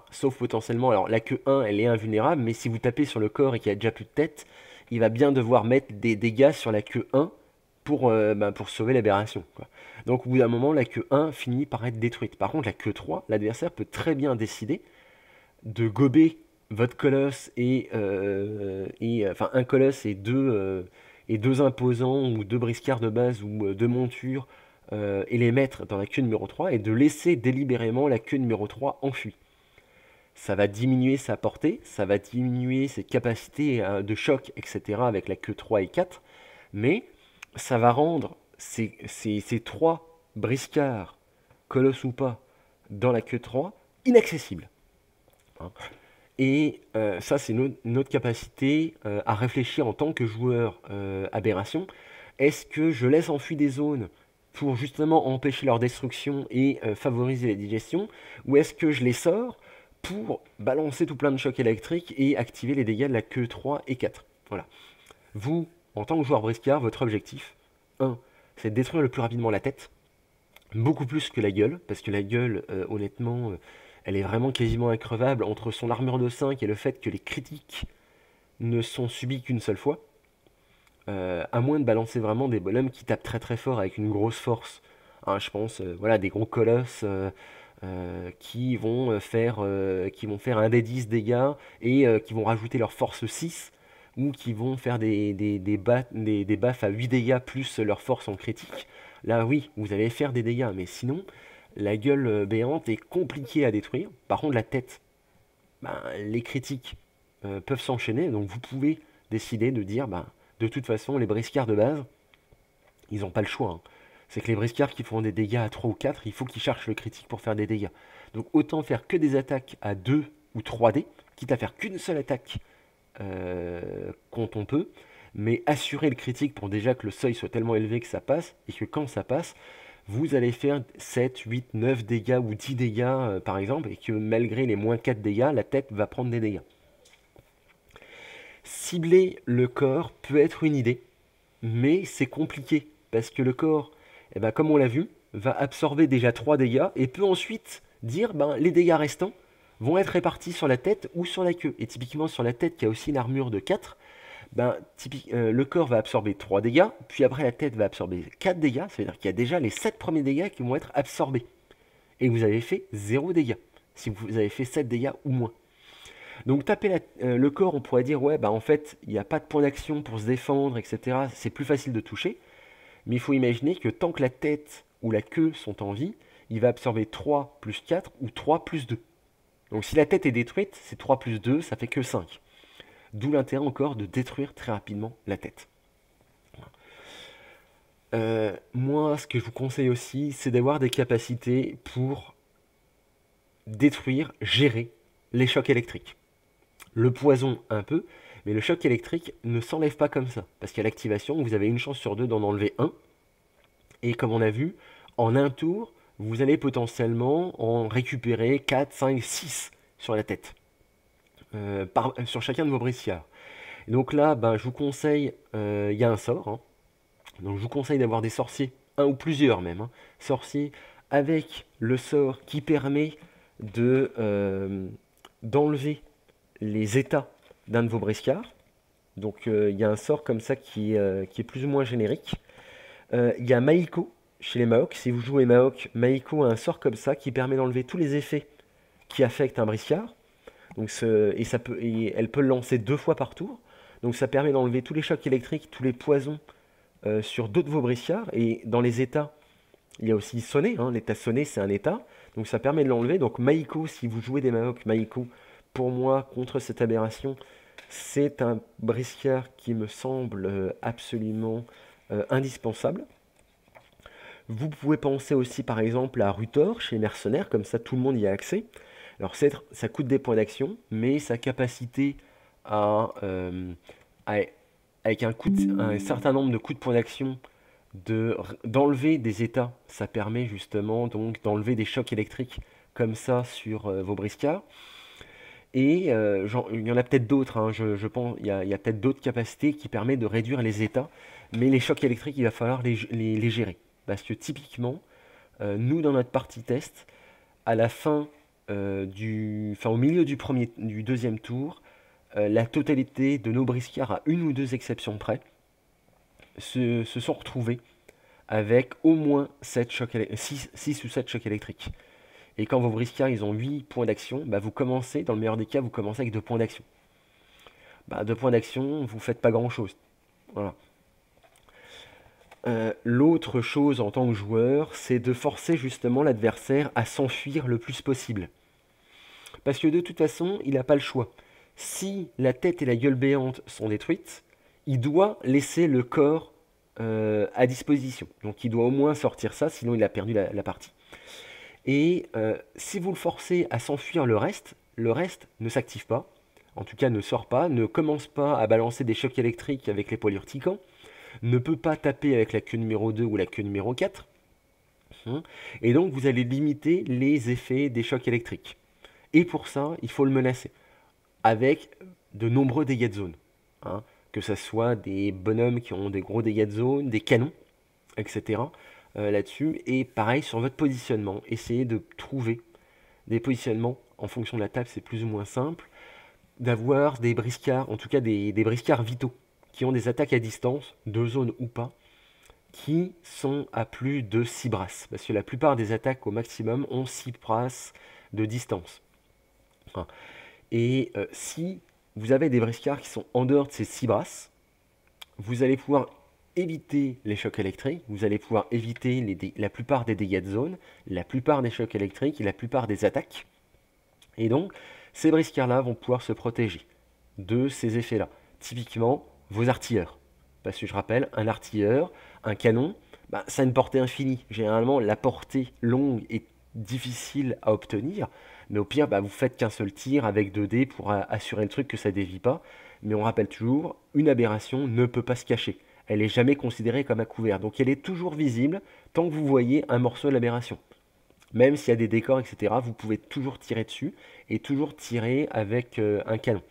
Sauf potentiellement, alors la queue 1 elle est invulnérable, mais si vous tapez sur le corps et qu'il n'y a déjà plus de tête, il va bien devoir mettre des dégâts sur la queue 1 pour sauver l'aberration. Donc au bout d'un moment, la queue 1 finit par être détruite. Par contre, la queue 3, l'adversaire peut très bien décider de gober votre colosse et un colosse et deux et deux imposants ou deux briscards de base ou deux montures et les mettre dans la queue numéro 3 et de laisser délibérément la queue numéro 3 enfuie. Ça va diminuer sa portée, ça va diminuer ses capacités de choc, etc. avec la queue 3 et 4, mais ça va rendre ces trois briscards, colosse ou pas, dans la queue 3, inaccessibles. Hein. Et ça, c'est notre capacité à réfléchir en tant que joueur aberration. Est-ce que je laisse en fuite des zones pour justement empêcher leur destruction et favoriser la digestion, ou est-ce que je les sors pour balancer tout plein de chocs électriques et activer les dégâts de la queue 3 et 4. Voilà. Vous, en tant que joueur briscard, votre objectif, 1, c'est de détruire le plus rapidement la tête, beaucoup plus que la gueule, parce que la gueule, honnêtement, elle est vraiment quasiment increvable entre son armure de 5 et le fait que les critiques ne sont subis qu'une seule fois. À moins de balancer vraiment des bonhommes qui tapent très très fort avec une grosse force. Hein, je pense, voilà, des gros colosses qui vont faire un des 10 dégâts et qui vont rajouter leur force 6 ou qui vont faire des baffes à 8 dégâts plus leur force en critique. Là oui, vous allez faire des dégâts, mais sinon, la gueule béante est compliquée à détruire. Par contre, la tête, ben, les critiques peuvent s'enchaîner, donc vous pouvez décider de dire, ben, de toute façon, les briscards de base, ils n'ont pas le choix. Hein. C'est que les briscards qui font des dégâts à 3 ou 4, il faut qu'ils cherchent le critique pour faire des dégâts. Donc autant faire que des attaques à 2 ou 3D, quitte à faire qu'une seule attaque quand on peut, mais assurer le critique pour déjà que le seuil soit tellement élevé que ça passe, et que quand ça passe, vous allez faire 7, 8, 9 dégâts ou 10 dégâts par exemple, et que malgré les moins 4 dégâts, la tête va prendre des dégâts. Cibler le corps peut être une idée, mais c'est compliqué, parce que le corps, eh ben, comme on l'a vu, va absorber déjà 3 dégâts, et peut ensuite dire, ben, les dégâts restants vont être répartis sur la tête ou sur la queue. Et typiquement sur la tête, qui a aussi une armure de 4, ben, le corps va absorber 3 dégâts, puis après la tête va absorber 4 dégâts, ça veut dire qu'il y a déjà les 7 premiers dégâts qui vont être absorbés. Et vous avez fait 0 dégâts, si vous avez fait 7 dégâts ou moins. Donc taper le corps, on pourrait dire, ouais, bah en fait, il n'y a pas de point d'action pour se défendre, etc. C'est plus facile de toucher. Mais il faut imaginer que tant que la tête ou la queue sont en vie, il va absorber 3 plus 4 ou 3 plus 2. Donc si la tête est détruite, c'est 3 plus 2, ça fait que 5. D'où l'intérêt encore de détruire très rapidement la tête. Moi, ce que je vous conseille aussi, c'est d'avoir des capacités pour détruire, gérer les chocs électriques. Le poison un peu, mais le choc électrique ne s'enlève pas comme ça. Parce qu'à l'activation, vous avez une chance sur 2 d'en enlever un. Et comme on a vu, en un tour, vous allez potentiellement en récupérer 4, 5, 6 sur la tête. Sur chacun de vos briscards. Et donc là, ben, je vous conseille, il y a un sort. Hein. Donc je vous conseille d'avoir des sorciers, un ou plusieurs même. Hein, sorciers avec le sort qui permet d'enlever les états d'un de vos briscards. Donc il y a un sort comme ça qui est plus ou moins générique. Il y a Maiko chez les Maok. Si vous jouez Maok, Maiko a un sort comme ça qui permet d'enlever tous les effets qui affectent un briscard. Donc elle peut le lancer 2 fois par tour. Donc ça permet d'enlever tous les chocs électriques, tous les poisons sur 2 de vos briscards. Et dans les états, il y a aussi sonné. Hein. L'état sonné, c'est un état. Donc ça permet de l'enlever. Donc Maiko, si vous jouez des Maok, Maiko, pour moi, contre cette aberration, c'est un briscard qui me semble absolument indispensable. Vous pouvez penser aussi par exemple à Rutor chez les mercenaires, comme ça tout le monde y a accès. Alors ça coûte des points d'action, mais sa capacité avec un certain nombre de coups de points d'action d'enlever des états, ça permet justement donc d'enlever des chocs électriques comme ça sur vos briscards. Et il y en a peut-être d'autres, hein, je pense, il y a peut-être d'autres capacités qui permettent de réduire les états, mais les chocs électriques, il va falloir les gérer. Parce que typiquement, nous dans notre partie test, à la fin, au milieu du deuxième tour, la totalité de nos briscards, à une ou deux exceptions près, se sont retrouvés avec au moins 6 ou 7 chocs électriques. Et quand vos briscards ils ont 8 points d'action, bah vous commencez, dans le meilleur des cas, vous commencez avec 2 points d'action. 2 points d'action, vous faites pas grand chose. Voilà. L'autre chose en tant que joueur, c'est de forcer justement l'adversaire à s'enfuir le plus possible. Parce que de toute façon, il n'a pas le choix. Si la tête et la gueule béante sont détruites, il doit laisser le corps à disposition. Donc il doit au moins sortir ça, sinon il a perdu la partie. Et si vous le forcez à s'enfuir le reste ne s'active pas, en tout cas ne sort pas, ne commence pas à balancer des chocs électriques avec les poils urticants, ne peut pas taper avec la queue numéro 2 ou la queue numéro 4. Et donc vous allez limiter les effets des chocs électriques. Et pour ça, il faut le menacer avec de nombreux dégâts de zone. Hein, que ce soit des bonhommes qui ont des gros dégâts de zone, des canons, etc. Là-dessus. Et pareil sur votre positionnement. Essayez de trouver des positionnements en fonction de la table, c'est plus ou moins simple. D'avoir des briscards, en tout cas des briscards vitaux, qui ont des attaques à distance, de zone ou pas, qui sont à plus de 6 brasses. Parce que la plupart des attaques au maximum ont 6 brasses de distance. Enfin, et si vous avez des briscards qui sont en dehors de ces 6 brasses, vous allez pouvoir éviter les chocs électriques, vous allez pouvoir éviter la plupart des dégâts de zone, la plupart des chocs électriques et la plupart des attaques. Et donc, ces briscards-là vont pouvoir se protéger de ces effets-là. Typiquement, vos artilleurs. Parce que je rappelle, un artilleur, un canon, ça a une portée infinie. Généralement, la portée longue est difficile à obtenir. Mais au pire, vous faites qu'un seul tir avec 2 dés pour assurer le truc que ça dévie pas. Mais on rappelle toujours, une aberration ne peut pas se cacher. Elle n'est jamais considérée comme à couvert. Donc elle est toujours visible tant que vous voyez un morceau de l'aberration. Même s'il y a des décors, etc., vous pouvez toujours tirer dessus et toujours tirer avec un canon.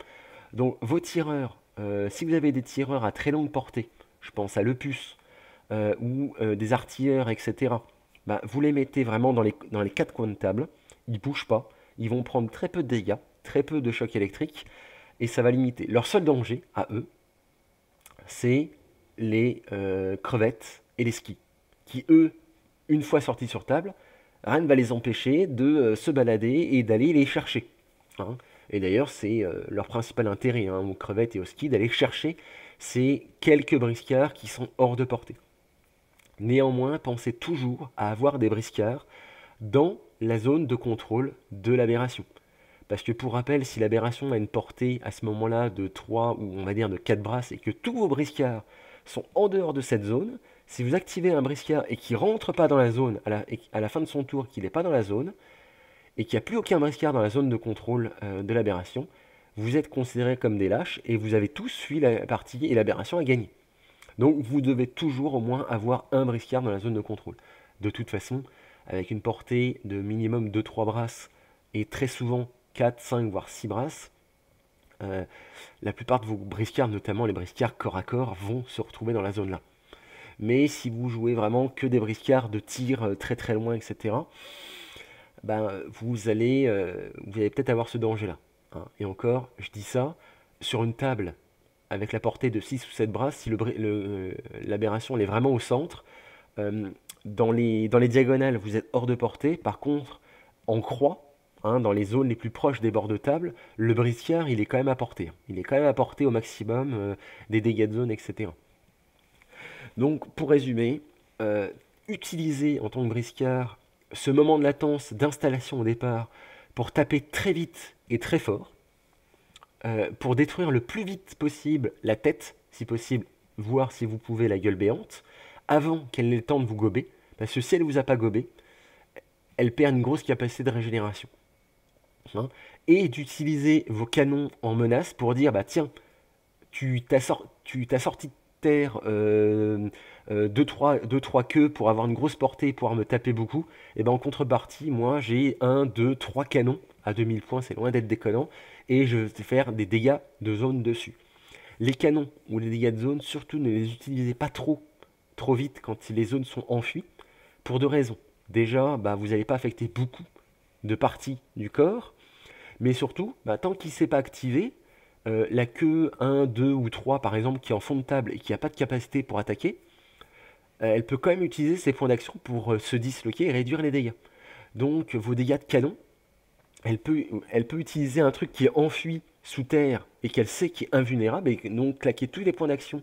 Donc vos tireurs, si vous avez des tireurs à très longue portée, je pense à l'Opus ou des artilleurs, etc., vous les mettez vraiment dans les 4 coins de table. Ils ne bougent pas. Ils vont prendre très peu de dégâts, très peu de chocs électriques, et ça va limiter. Leur seul danger, à eux, c'est les crevettes et les skis, qui, eux, une fois sortis sur table, rien ne va les empêcher de se balader et d'aller les chercher. Hein. Et d'ailleurs, c'est leur principal intérêt, aux crevettes et aux skis, d'aller chercher ces quelques briscards qui sont hors de portée. Néanmoins, pensez toujours à avoir des briscards dans la zone de contrôle de l'aberration. Parce que pour rappel, si l'aberration a une portée à ce moment-là de 3 ou on va dire de 4 brasses et que tous vos briscards sont en dehors de cette zone, si vous activez un briscard et qu'il ne rentre pas dans la zone à la fin de son tour, qu'il n'est pas dans la zone, et qu'il n'y a plus aucun briscard dans la zone de contrôle de l'aberration, vous êtes considérés comme des lâches et vous avez tous fui la partie et l'aberration a gagné. Donc vous devez toujours au moins avoir un briscard dans la zone de contrôle. De toute façon, avec une portée de minimum 2-3 brasses et très souvent 4, 5 voire 6 brasses, la plupart de vos briscards, notamment les briscards corps à corps, vont se retrouver dans la zone là. Mais si vous jouez vraiment que des briscards de tir très très loin, etc., vous allez peut-être avoir ce danger-là. Hein. Et encore, je dis ça, sur une table avec la portée de 6 ou 7 brasses, si l'aberration est vraiment au centre, dans les diagonales, vous êtes hors de portée. Par contre, en croix, dans les zones les plus proches des bords de table, le briscard, il est quand même à portée. Il est quand même à portée au maximum des dégâts de zone, etc. Donc, pour résumer, utilisez en tant que briscard ce moment de latence d'installation au départ pour taper très vite et très fort, pour détruire le plus vite possible la tête, si possible, voir si vous pouvez la gueule béante, avant qu'elle n'ait le temps de vous gober, parce que si elle ne vous a pas gobé, elle perd une grosse capacité de régénération. Hein, et d'utiliser vos canons en menace pour dire, tiens, tu t'as sorti de terre 2-3 queues pour avoir une grosse portée et pouvoir me taper beaucoup, et en contrepartie, moi j'ai 1, 2, 3 canons à 2000 points, c'est loin d'être déconnant, et je vais faire des dégâts de zone dessus. Les canons ou les dégâts de zone, surtout ne les utilisez pas trop vite quand les zones sont enfuies, pour 2 raisons. Déjà, vous n'allez pas affecter beaucoup de parties du corps, mais surtout, tant qu'il ne s'est pas activé, la queue 1, 2 ou 3 par exemple qui est en fond de table et qui n'a pas de capacité pour attaquer, elle peut quand même utiliser ses points d'action pour se disloquer et réduire les dégâts. Donc vos dégâts de canon, elle peut utiliser un truc qui est enfui sous terre et qu'elle sait qui est invulnérable et donc claquer tous les points d'action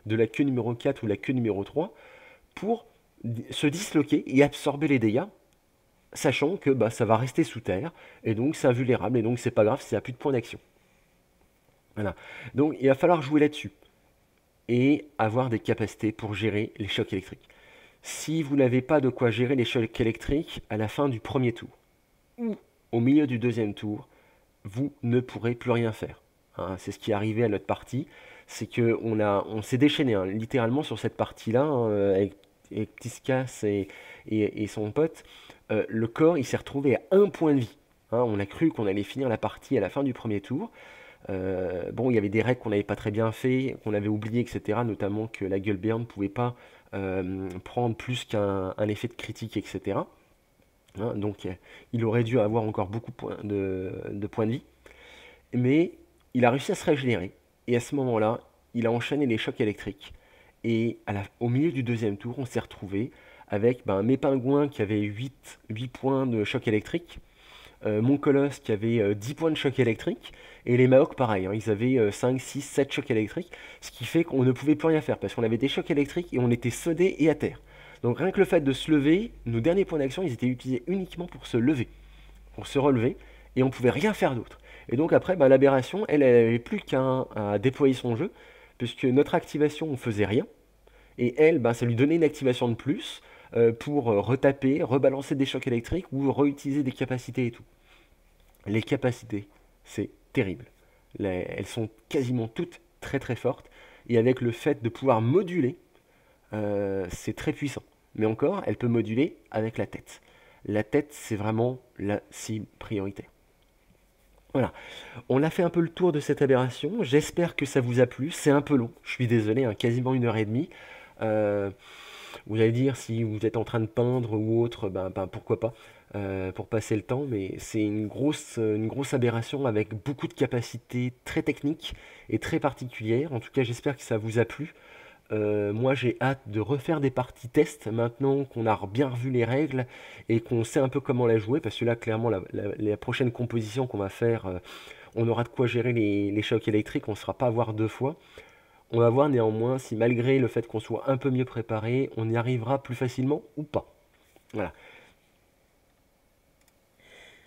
de la queue numéro 4 ou la queue numéro 3 pour se disloquer et absorber les dégâts, sachant que bah, ça va rester sous terre, et donc c'est invulnérable, et donc c'est pas grave s'il n'y a plus de points d'action. Voilà. Donc il va falloir jouer là-dessus, et avoir des capacités pour gérer les chocs électriques. Si vous n'avez pas de quoi gérer les chocs électriques à la fin du premier tour, ou au milieu du deuxième tour, vous ne pourrez plus rien faire. Hein, c'est ce qui est arrivé à notre partie, c'est qu'on s'est déchaîné hein, littéralement sur cette partie-là, hein, avec Tiscas et son pote. Le corps, il s'est retrouvé à un point de vie. Hein, on a cru qu'on allait finir la partie à la fin du premier tour. Bon, il y avait des règles qu'on n'avait pas très bien fait, qu'on avait oublié, etc. Notamment que la gueule béante ne pouvait pas prendre plus qu'un effet de critique, etc. Hein, donc il aurait dû avoir encore beaucoup de points de vie. Mais il a réussi à se régénérer. Et à ce moment-là, il a enchaîné les chocs électriques. Et au milieu du deuxième tour, on s'est retrouvé avec mes pingouins qui avaient 8 points de choc électrique, mon colosse qui avait 10 points de choc électrique, et les Maoks pareil, hein, ils avaient 5, 6, 7 chocs électriques, ce qui fait qu'on ne pouvait plus rien faire, parce qu'on avait des chocs électriques et on était sodés et à terre. Donc rien que le fait de se lever, nos derniers points d'action, ils étaient utilisés uniquement pour se lever, pour se relever, et on pouvait rien faire d'autre. Et donc après, l'aberration, elle n'avait plus qu'à déployer son jeu, puisque notre activation, on faisait rien, et elle, ça lui donnait une activation de plus pour retaper, rebalancer des chocs électriques ou réutiliser des capacités et tout. Les capacités, c'est terrible. Elles sont quasiment toutes très très fortes, et avec le fait de pouvoir moduler, c'est très puissant. Mais encore, elle peut moduler avec la tête. La tête, c'est vraiment la cible prioritaire. Voilà, on a fait un peu le tour de cette aberration. J'espère que ça vous a plu. C'est un peu long, je suis désolé, hein, quasiment 1 heure et demie. Euh, vous allez dire si vous êtes en train de peindre ou autre, pourquoi pas, pour passer le temps. Mais c'est une grosse aberration avec beaucoup de capacités très techniques et très particulières. En tout cas, j'espère que ça vous a plu. Moi, j'ai hâte de refaire des parties test maintenant qu'on a bien revu les règles et qu'on sait un peu comment la jouer. Parce que là, clairement, la prochaine composition qu'on va faire, on aura de quoi gérer les chocs électriques. On ne sera pas à voir 2 fois. On va voir néanmoins si, malgré le fait qu'on soit un peu mieux préparé, on y arrivera plus facilement ou pas. Voilà.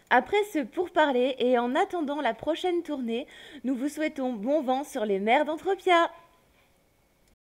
Après ce pourparler et en attendant la prochaine tournée, nous vous souhaitons bon vent sur les mers d'Entropia.